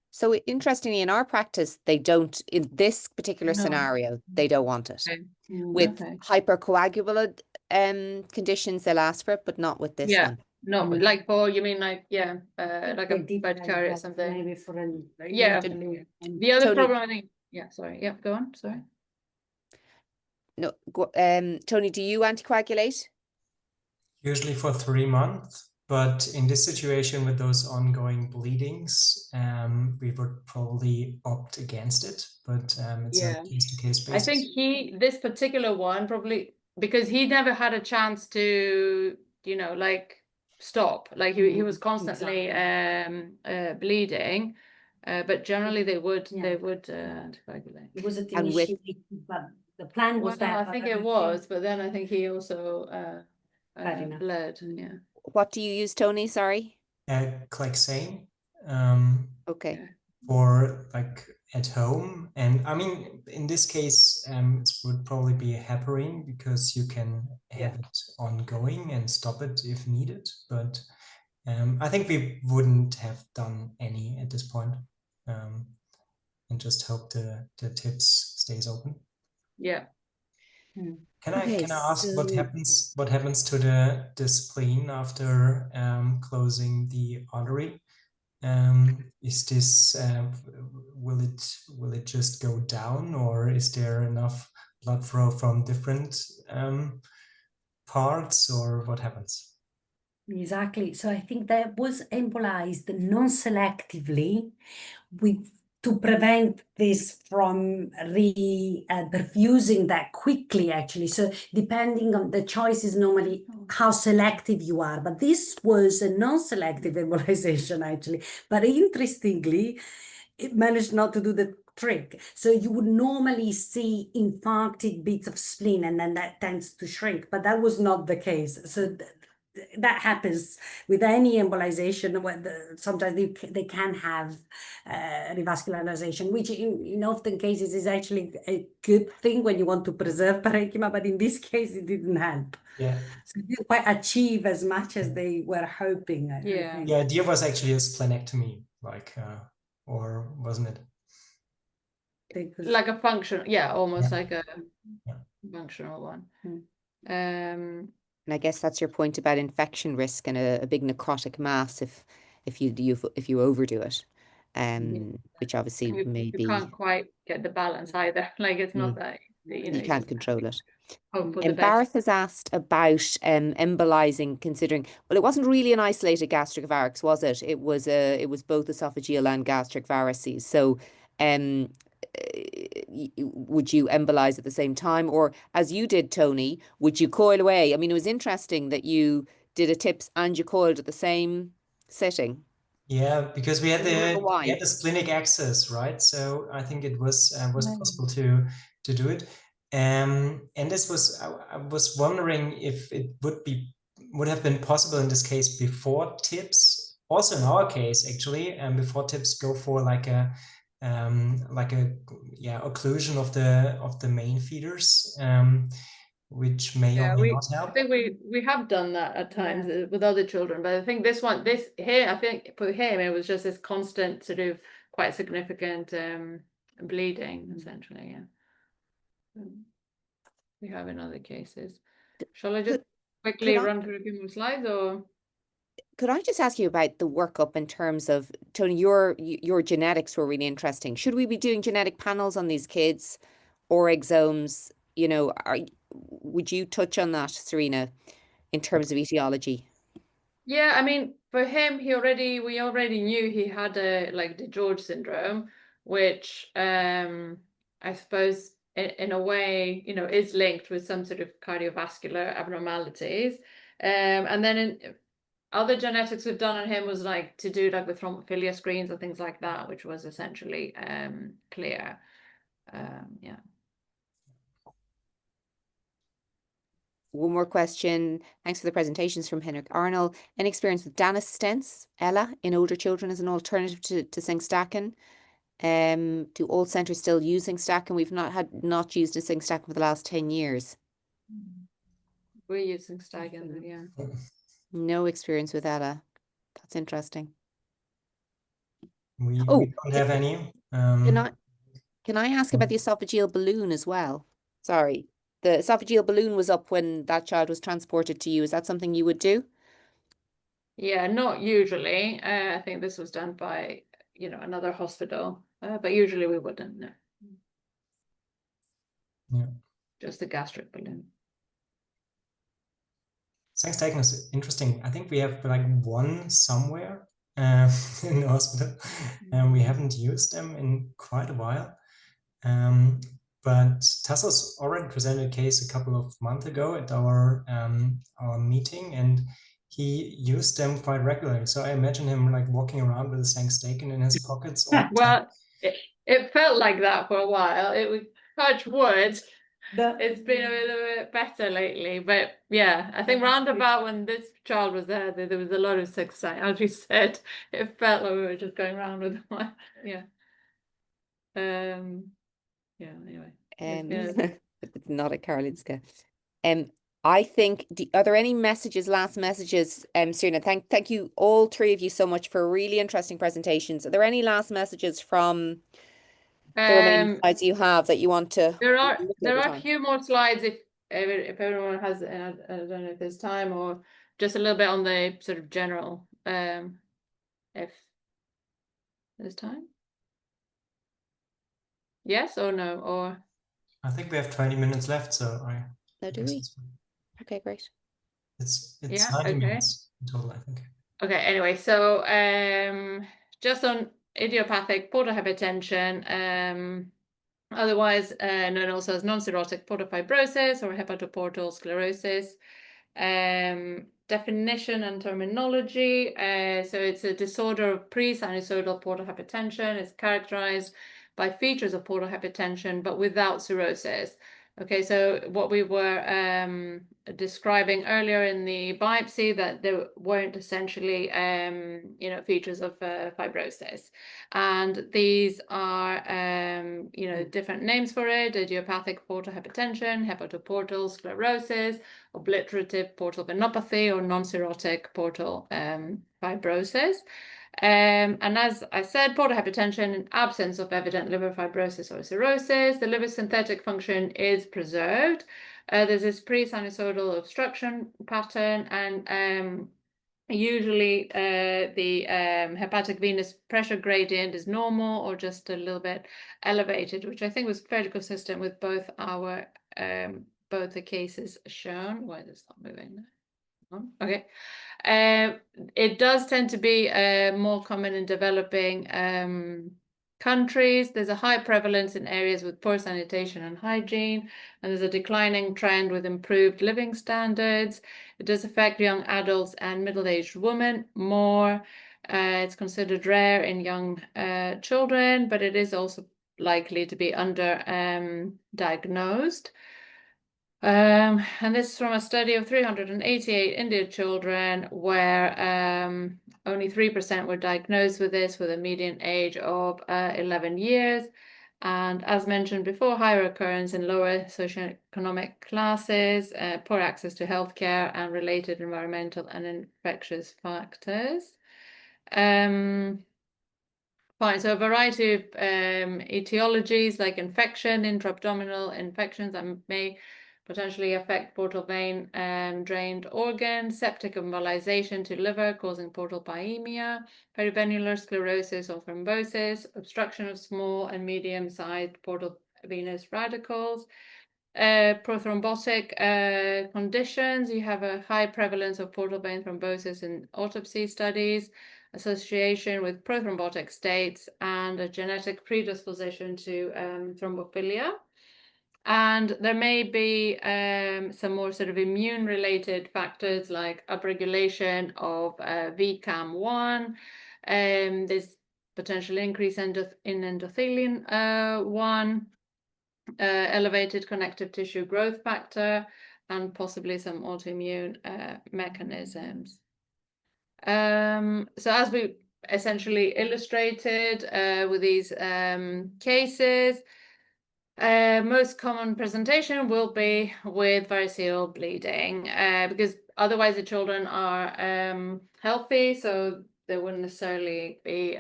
So interestingly, in our practice, they don't, in this particular scenario, they don't want it. Okay. With hypercoagulable conditions, they'll ask for it, but not with this one. No, like for, you mean like, like a bed carrier or something. Maybe for a, the other problem, I think, go on, sorry. No, Tony, do you anticoagulate? Usually for 3 months, but in this situation with those ongoing bleedings, we would probably opt against it, but it's a case-to-case basis. I think this particular one, probably, because he never had a chance to, like, stop. Like, he was constantly bleeding, but generally they would anticoagulate. It was but the plan was that. I think it was, but then I think he also bled. What do you use, Tony? Sorry. Clexane. Okay. For like at home, and I mean in this case, it would probably be a heparin because you can have it ongoing and stop it if needed. But I think we wouldn't have done any at this point, and just hope the TIPS stays open. Yeah. Can I ask what happens to the spleen after closing the artery? Is this will it just go down, or is there enough blood flow from different parts, or what happens? Exactly. So I think that was embolized non-selectively to prevent this from perfusing that quickly, actually. So depending on the choice is normally how selective you are. But this was a non-selective embolization, actually. But interestingly, it managed not to do the trick. So you would normally see infarcted bits of spleen, and then that tends to shrink. But that was not the case. So that happens with any embolization, where sometimes they can have revascularization, which in often cases is actually a good thing when you want to preserve parenchyma, but in this case it didn't help. Yeah. So they didn't quite achieve as much as they were hoping, I think. The idea was actually a splenectomy, like, or wasn't it? Like a function, yeah, almost Yeah. like a Yeah. functional one. And I guess that's your point about infection risk and a big necrotic mass if you overdo it, which obviously you can't quite get the balance either. Like it's not that you can't control it. Hope for the And best. Barth has asked about embolizing, considering, well, it wasn't really an isolated gastric varix, was it? It was both esophageal and gastric varices. So would you embolize at the same time, or as you did, Toni, would you coil away? I mean, it was interesting that you did a TIPS and you coiled at the same sitting. Yeah, because we had Why? the splenic access, right? So I think it was possible to do it. And this was, I was wondering if it would have been possible in this case before TIPS. Also in our case, actually, before TIPS, go for like a occlusion of the main feeders, which may or may not help. I think we have done that at times with other children, but I think this here, I think for him it was just this constant sort of quite significant bleeding, essentially. Yeah, we have in other cases. Shall I just quickly run through a few more slides, or? Could I just ask you about the workup in terms of, Toni, your genetics were really interesting. Should we be doing genetic panels on these kids or exomes? You know, would you touch on that, Serena, in terms of etiology? Yeah, I mean, for him, we already knew he had like the George syndrome, which I suppose in a way, you know, is linked with some sort of cardiovascular abnormalities. And then in other genetics we've done on him was like to do like with thrombophilia screens and things like that, which was essentially clear. Yeah. One more question. Thanks for the presentations from Henrik Arnold. Any experience with Danis stents, Ella, in older children as an alternative to Singstacken? Do all centres still use Singstacken? We've not used a Singstacken for the last 10 years. We're using Singstacken, yeah. No experience with Ella. That's interesting. We don't have any. Can I ask about the esophageal balloon as well? Sorry. The esophageal balloon was up when that child was transported to you. Is that something you would do? Yeah, not usually. I think this was done by, you know, another hospital, but usually we wouldn't. No. Yeah. Just the gastric balloon. Singstacken is interesting. I think we have like one somewhere in the hospital, and we haven't used them in quite a while. But Tassos already presented a case a couple of months ago at our meeting, and he used them quite regularly. So I imagine him like walking around with a Singstacken in his pockets all the time. Well, it felt like that for a while. It was, touch wood. It's been a little bit better lately, but yeah, I think roundabout when this child was there was a lot of Singstacken. As you said, it felt like we were just going around with one. Yeah. Yeah, anyway. It's not at Karolinska. I think, are there any last messages, Serena? Thank you, all three of you, so much for really interesting presentations. Are there any last messages from the remaining slides you have that you want to? There are a few more slides if everyone has, I don't know if there's time, or just a little bit on the sort of general, if this time? Yes or no? Or I think we have 20 minutes left, so No, do we? Okay, great. It's yeah, 90 okay. minutes in total, I think. Okay, anyway, so just on idiopathic portal hypertension, otherwise known also as non-cirrhotic portal fibrosis or hepatoportal sclerosis. Definition and terminology. So it's a disorder of pre-sinusoidal portal hypertension. It's characterized by features of portal hypertension, but without cirrhosis. Okay, so what we were describing earlier in the biopsy, that there weren't essentially, features of fibrosis. And these are, different names for it: idiopathic portal hypertension, hepatoportal sclerosis, obliterative portal venopathy, or non-cirrhotic portal fibrosis. And as I said, portal hypertension in absence of evident liver fibrosis or cirrhosis, the liver synthetic function is preserved. There's this pre-sinusoidal obstruction pattern, and usually the hepatic venous pressure gradient is normal or just a little bit elevated, which I think was fairly consistent with both our both the cases shown. Why is this not moving now? Okay. It does tend to be more common in developing countries. There's a high prevalence in areas with poor sanitation and hygiene, and there's a declining trend with improved living standards. It does affect young adults and middle-aged women more. It's considered rare in young children, but it is also likely to be diagnosed. And this is from a study of 388 Indian children where only 3% were diagnosed with this, with a median age of 11 years. And as mentioned before, higher occurrence in lower socioeconomic classes, poor access to healthcare, and related environmental and infectious factors. Fine, so a variety of etiologies like infection, intra-abdominal infections that may potentially affect portal vein drained organs, septic embolization to liver causing portal pyemia, perivenular sclerosis or thrombosis, obstruction of small and medium-sized portal venous radicals, prothrombotic conditions. You have a high prevalence of portal vein thrombosis in autopsy studies, association with prothrombotic states, and a genetic predisposition to thrombophilia. And there may be some more sort of immune-related factors like upregulation of VCAM1. There's potential increase in endothelin-1, elevated connective tissue growth factor, and possibly some autoimmune mechanisms. So as we essentially illustrated with these cases, most common presentation will be with variceal bleeding, because otherwise the children are healthy, so they wouldn't necessarily be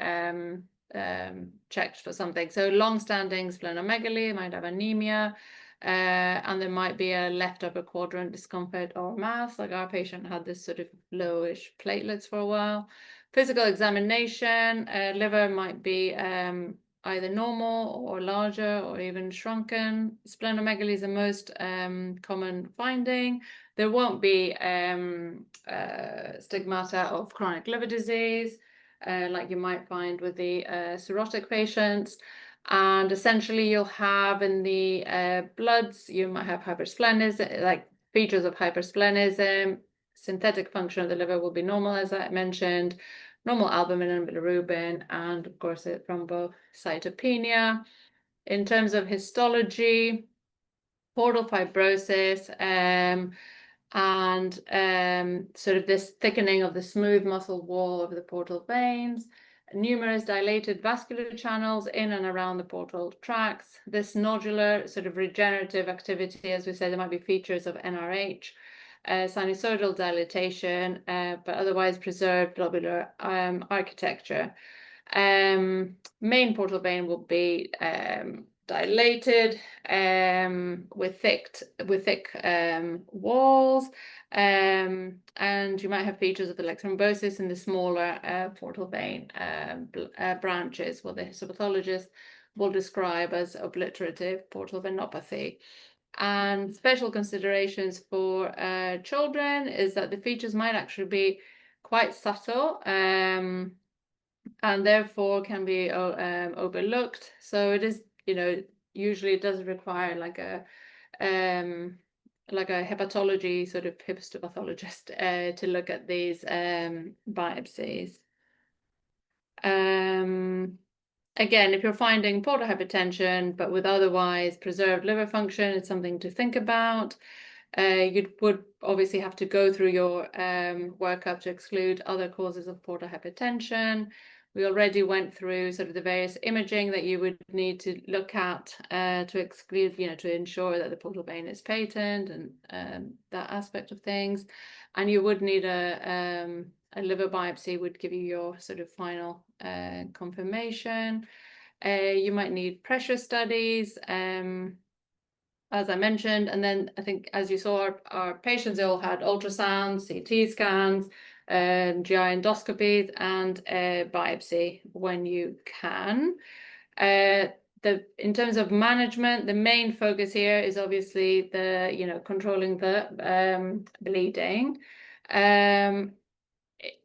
checked for something. So long-standing splenomegaly might have anemia, and there might be a left upper quadrant discomfort or mass, like our patient had this sort of lowish platelets for a while. Physical examination, liver might be either normal or larger or even shrunken. Splenomegaly is the most common finding. There won't be stigmata of chronic liver disease, like you might find with the cirrhotic patients. And essentially you'll have in the bloods, you might have hypersplenism, like features of hypersplenism. Synthetic function of the liver will be normal, as I mentioned, normal albumin and bilirubin, and of course thrombocytopenia. In terms of histology, portal fibrosis, and sort of this thickening of the smooth muscle wall of the portal veins, numerous dilated vascular channels in and around the portal tracts, this nodular sort of regenerative activity. As we said, there might be features of NRH, sinusoidal dilatation, but otherwise preserved globular architecture. Main portal vein will be dilated with thick walls, And you might have features of the like thrombosis in the smaller portal vein branches, what the histopathologist will describe as obliterative portal venopathy. And special considerations for children is that the features might actually be quite subtle, and therefore can be overlooked. So it is, usually it does require like a hepatology sort of histopathologist to look at these biopsies. Again, if you're finding portal hypertension, but with otherwise preserved liver function, it's something to think about. You would obviously have to go through your workup to exclude other causes of portal hypertension. We already went through sort of the various imaging that you would need to look at to exclude, to ensure that the portal vein is patent and that aspect of things. And you would need a liver biopsy would give you your sort of final confirmation. You might need pressure studies, as I mentioned, and then I think, as you saw, our patients all had ultrasounds, CT scans, GI endoscopies, and biopsy when you can. In terms of management, the main focus here is obviously the, controlling the bleeding.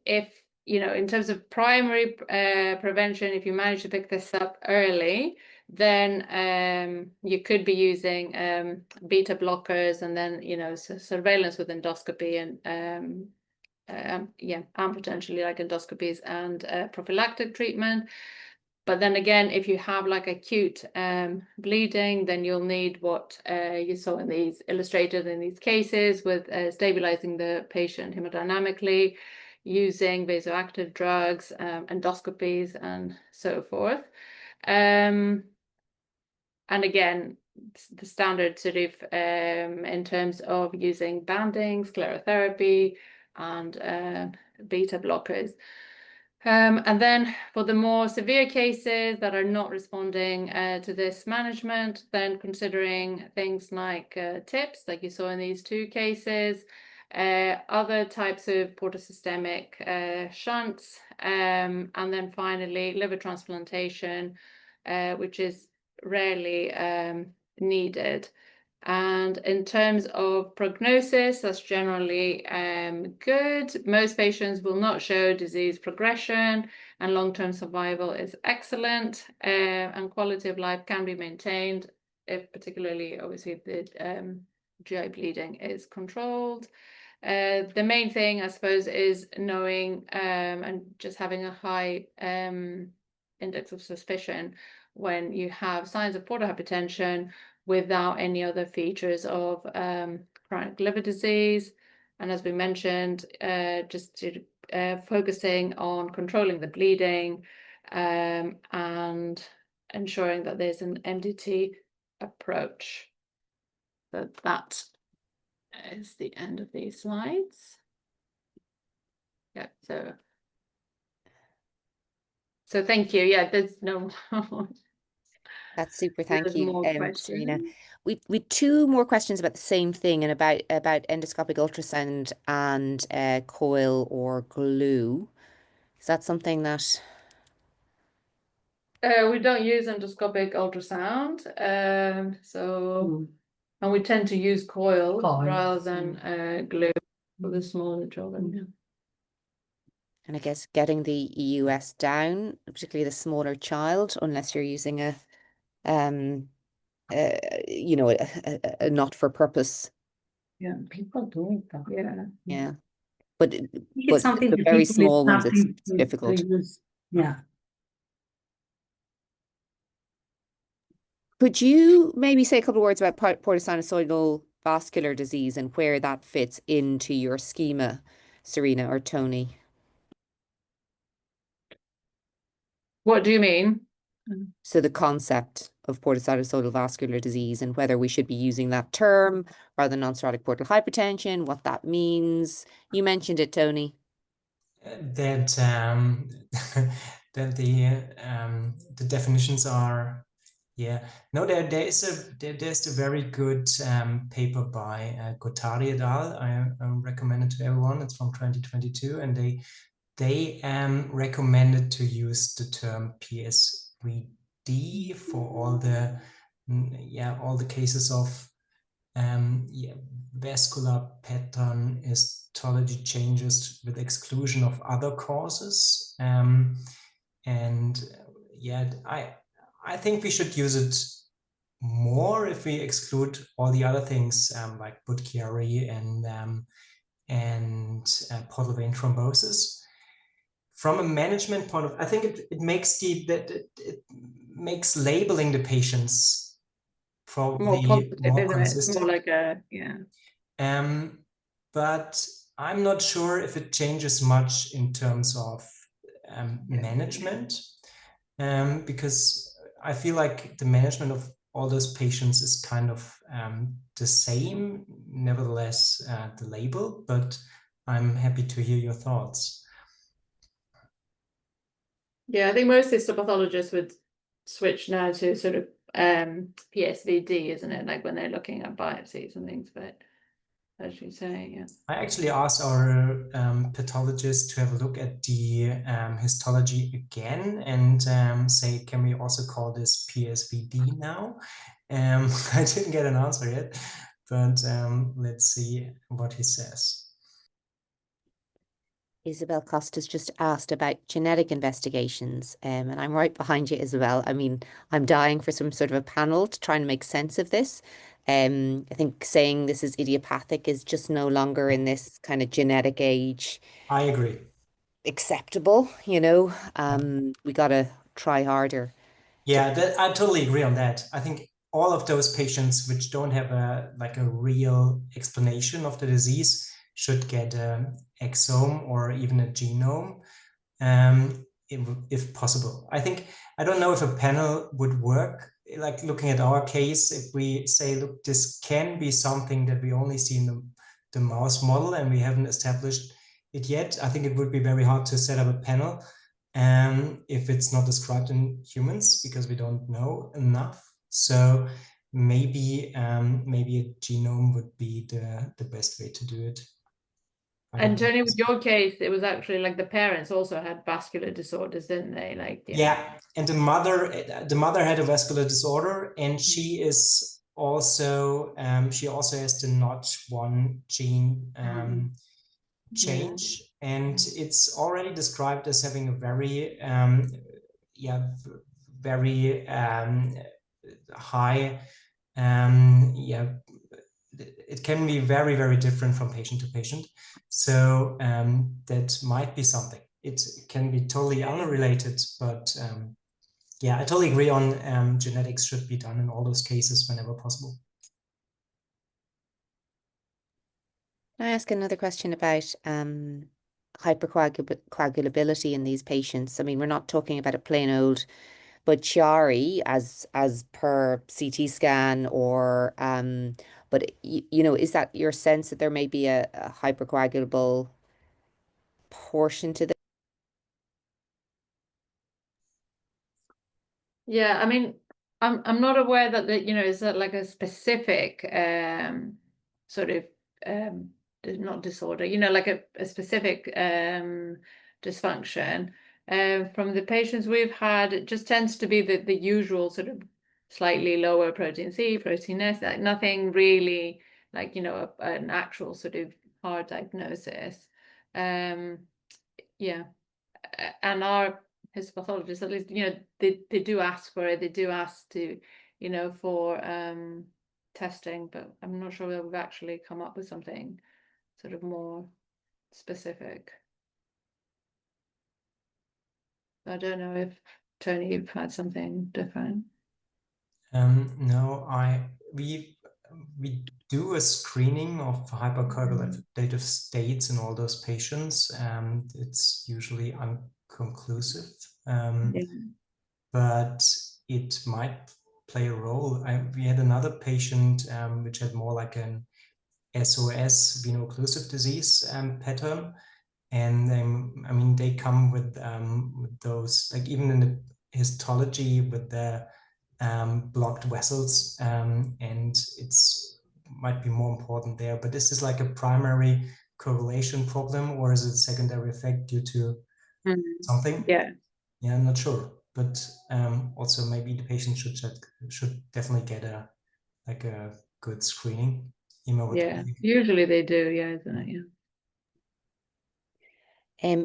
If in terms of primary prevention, if you manage to pick this up early, then you could be using beta blockers, and then surveillance with endoscopy and potentially like endoscopies and prophylactic treatment. But then again, if you have like acute bleeding, then you'll need what you saw in these illustrated in these cases with stabilizing the patient hemodynamically, using vasoactive drugs, endoscopies, and so forth. And again, the standard sort of in terms of using banding, sclerotherapy, and beta blockers. And then for the more severe cases that are not responding to this management, then considering things like TIPS, like you saw in these two cases, other types of portosystemic shunts, and then finally liver transplantation, which is rarely needed. And in terms of prognosis, that's generally good. Most patients will not show disease progression, and long-term survival is excellent, and quality of life can be maintained if particularly, obviously, the GI bleeding is controlled. The main thing, I suppose, is knowing and just having a high index of suspicion when you have signs of portal hypertension without any other features of chronic liver disease. And as we mentioned, just focusing on controlling the bleeding and ensuring that there's an MDT approach. So that is the end of these slides. Yeah, so thank you. Yeah, there's no That's super. Thank you, Serena. We two more questions about the same thing and about endoscopic ultrasound and coil or glue. Is that something that we don't use endoscopic ultrasound, and we tend to use coil rather than glue for the smaller children. Yeah. And I guess getting the EUS down, particularly the smaller child, unless you're using a not for purpose. Yeah, people do that. Yeah. Yeah. But It's something the very small ones, it's difficult. Yeah. Could you maybe say a couple of words about portosinusoidal vascular disease and where that fits into your schema, Serena or Toni? What do you mean? So the concept of portosinusoidal vascular disease and whether we should be using that term rather than non-cirrhotic portal hypertension, what that means. You mentioned it, Toni. That that the definitions are Yeah, no, there's a very good paper by Guattari et al. I recommend it to everyone. It's from 2022, and they recommended to use the term PSVD for all the cases of vascular pattern histology changes with exclusion of other causes. I think we should use it more if we exclude all the other things like Budd-Chiari and portal vein thrombosis. From a management point of view, I think it makes labeling the patients probably more consistent. More like a, yeah. But I'm not sure if it changes much in terms of management, because I feel like the management of all those patients is kind of the same, nevertheless, the label, but I'm happy to hear your thoughts. Yeah, I think most histopathologists would switch now to sort of PSVD, isn't it? Like when they're looking at biopsies and things, but as you say, yeah. I actually asked our pathologist to have a look at the histology again and say, can we also call this PSVD now? I didn't get an answer yet, but let's see what he says. Isabel Costa's just asked about genetic investigations, and I'm right behind you, Isabel. I mean, I'm dying for some sort of a panel to try and make sense of this. I think saying this is idiopathic is just no longer in this kind of genetic age I agree. acceptable, you know. We got to try harder. Yeah, I totally agree on that. I think all of those patients which don't have a real explanation of the disease should get an exome or even a genome, if possible. I don't know if a panel would work. Like looking at our case, if we say, look, this can be something that we only see in the mouse model and we haven't established it yet, I think it would be very hard to set up a panel if it's not described in humans, because we don't know enough. So maybe a genome would be the best way to do it. And Toni, with your case, it was actually like the parents also had vascular disorders, didn't they? Like yeah, and the mother had a vascular disorder, and she is also she also has the Notch1 gene change, and it's already described as having a very very high it can be very, very different from patient to patient. So that might be something. It can be totally unrelated, but yeah, I totally agree on genetics should be done in all those cases whenever possible. Can I ask another question about hypercoagulability in these patients? I mean, we're not talking about a plain old Budd-Chiari as per CT scan, or but you know, is that your sense that there may be a hypercoagulable portion to this? Yeah, I mean, I'm not aware that is that like a specific sort of not disorder, like a specific dysfunction. From the patients we've had, it just tends to be the usual sort of slightly lower protein C, protein S, like nothing really like, an actual sort of hard diagnosis. Yeah. And our histopathologists, at least, they do ask for it. They do ask to, for testing, but I'm not sure that we've actually come up with something sort of more specific. I don't know if Toni, you've had something different. No, we do a screening of hypercoagulative states in all those patients. It's usually unconclusive, but it might play a role. We had another patient which had more like an SOS, veno-occlusive disease pattern. And I mean, they come with those, like even in the histology with the blocked vessels, and it's might be more important there. But is this like a primary correlation problem, or is it a secondary effect due to something? Yeah, I'm not sure. But also maybe the patient should definitely get a good screening. yeah. Usually they do, yeah, isn't it? Yeah.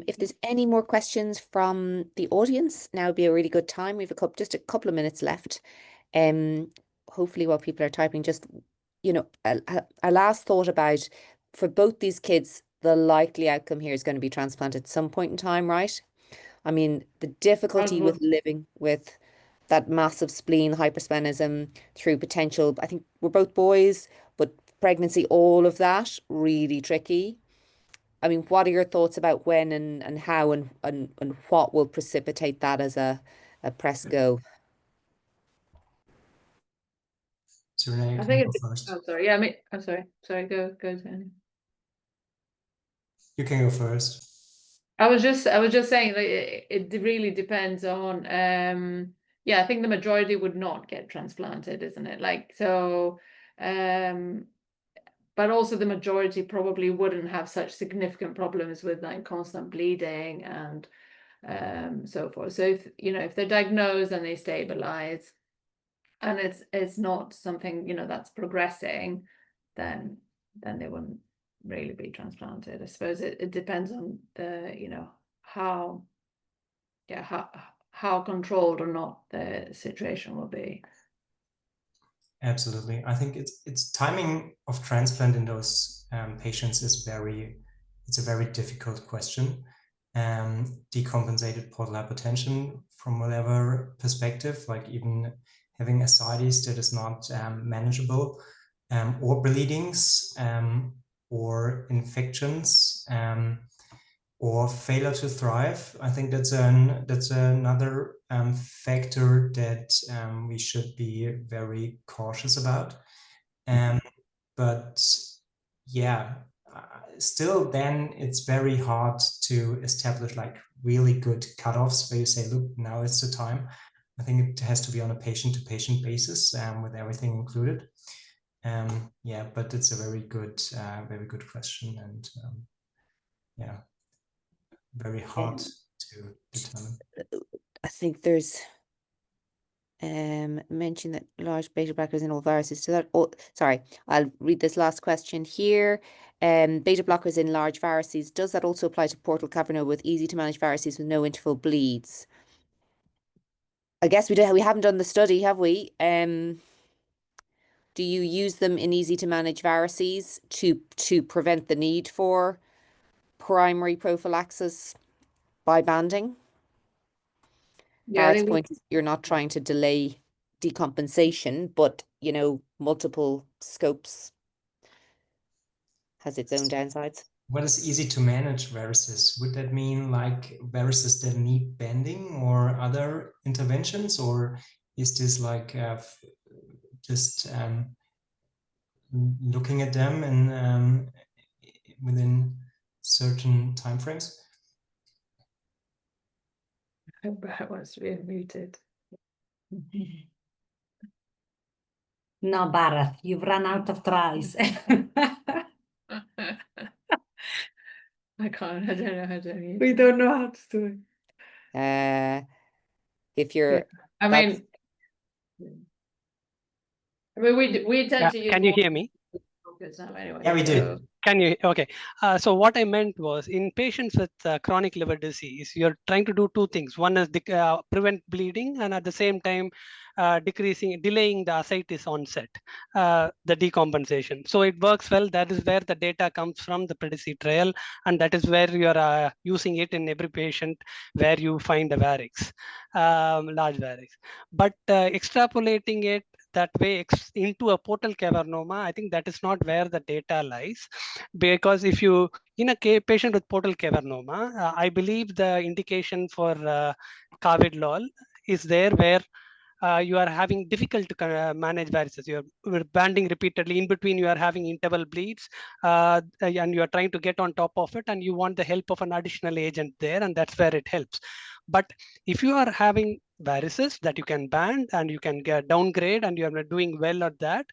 If there's any more questions from the audience, now would be a really good time. We've just a couple of minutes left. Hopefully while people are typing, just, you know, a last thought about, for both these kids, the likely outcome here is going to be transplant at some point in time, right? I mean, the difficulty with living with that massive spleen, hypersplenism through potential, I think we're both boys, but pregnancy, all of that, really tricky. I mean, what are your thoughts about when and how and what will precipitate that as a press go? So Renee, I think go first. Oh, sorry. Yeah, I'm sorry. Sorry, go, Toni. You can go first. I was just saying that it really depends on yeah, I think the majority would not get transplanted, isn't it? Like, so but also the majority probably wouldn't have such significant problems with like constant bleeding and so forth. So if, you know, if they're diagnosed and they stabilize and it's not something, you know, that's progressing, then they wouldn't really be transplanted. I suppose it depends on the, you know, how controlled or not the situation will be. Absolutely. I think it's timing of transplant in those patients is it's a very difficult question. Decompensated portal hypertension from whatever perspective, like even having ascites that is not manageable, or bleedings, or infections, or failure to thrive. I think that's another factor that we should be very cautious about. But yeah, still then it's very hard to establish like really good cutoffs where you say, look, now is the time. I think it has to be on a patient-to-patient basis, with everything included. Yeah, but it's a very good question, and yeah, very hard to determine. I think there's mention that large beta blockers in all viruses. So that, oh, sorry, I'll read this last question here. Beta blockers in large varices, does that also apply to portal cavernoma with easy to manage varices with no interval bleeds? I guess we haven't done the study, have we? Do you use them in easy to manage varices to prevent the need for primary prophylaxis by banding? Yeah, Barrett's point is you're not trying to delay decompensation, but, you know, multiple scopes has its own downsides. What is easy to manage varices? Would that mean like varices that need bending or other interventions, or is this like just looking at them and within certain timeframes? Brett wants to be unmuted. No, Barrett, you've run out of tries. I can't. I don't know how to unmute. We don't know how to do it. If you're, I mean, we tend to use. Can you hear me? Anyway, Yeah, we do. Can you? Okay. So what I meant was, in patients with chronic liver disease, you're trying to do two things. One is prevent bleeding, and at the same time, delaying the ascites onset, the decompensation. So it works well. That is where the data comes from, the PREDICE trial, and that is where you're using it in every patient where you find a varix, large varix. But extrapolating it that way into a portal cavernoma, I think that is not where the data lies, because if you in a patient with portal cavernoma, I believe the indication for Cavid-Lol is there where you are having difficult to manage varices. You're banding repeatedly. In between, you are having interval bleeds, and you are trying to get on top of it, and you want the help of an additional agent there, and that's where it helps. But if you are having varices that you can band and you can get downgrade, and you are doing well at that.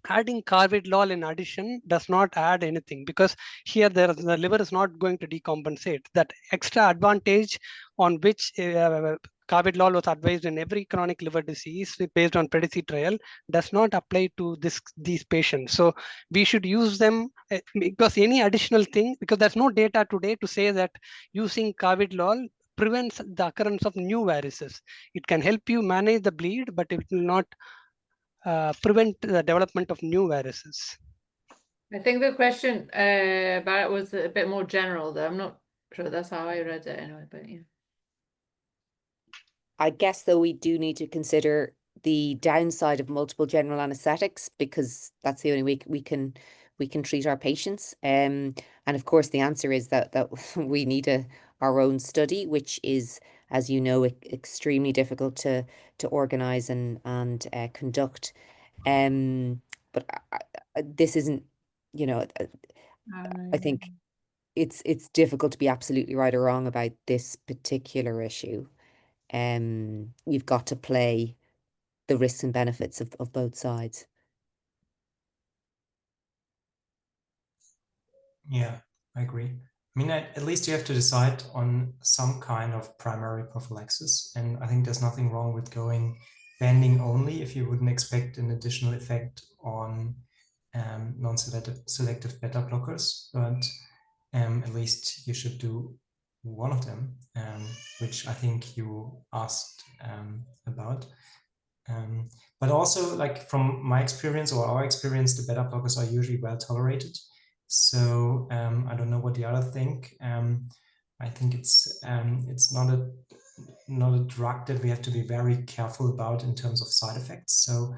Adding carvedilol in addition does not add anything, because here the liver is not going to decompensate. That extra advantage on which carvedilol was advised in every chronic liver disease based on PREDICE trial does not apply to these patients. So we should use them because any additional thing, because there's no data today to say that using carvedilol prevents the occurrence of new varices. It can help you manage the bleed, but it will not prevent the development of new varices. I think the question about it was a bit more general, though. I'm not sure that's how I read it anyway, but yeah. I guess, though, we do need to consider the downside of multiple general anesthetics, because that's the only way we can treat our patients. And of course, the answer is that we need our own study, which is, as you know, extremely difficult to organize and conduct. But this isn't, you know, I think it's difficult to be absolutely right or wrong about this particular issue. You've got to play the risks and benefits of both sides. Yeah, I agree. I mean, at least you have to decide on some kind of primary prophylaxis. And I think there's nothing wrong with going banding only if you wouldn't expect an additional effect on non-selective beta blockers. But at least you should do one of them, which I think you asked about. But also, like from my experience or our experience, the beta blockers are usually well tolerated. So I don't know what the other think. I think it's not a drug that we have to be very careful about in terms of side effects. So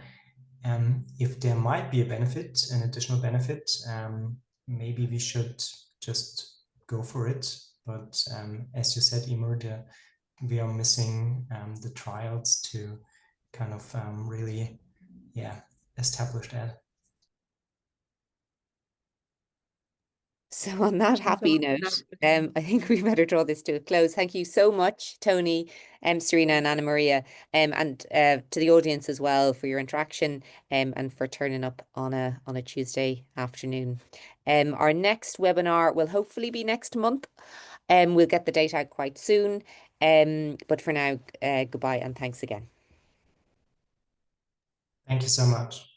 if there might be a benefit, an additional benefit, maybe we should just go for it. But as you said, Emer, we are missing the trials to kind of really, establish that. So on that happy note, I think we better draw this to a close. Thank you so much, Toni, Serena, and Annamaria, and to the audience as well for your interaction and for turning up on a Tuesday afternoon. Our next webinar will hopefully be next month. We'll get the date out quite soon. But for now, goodbye and thanks again. Thank you so much.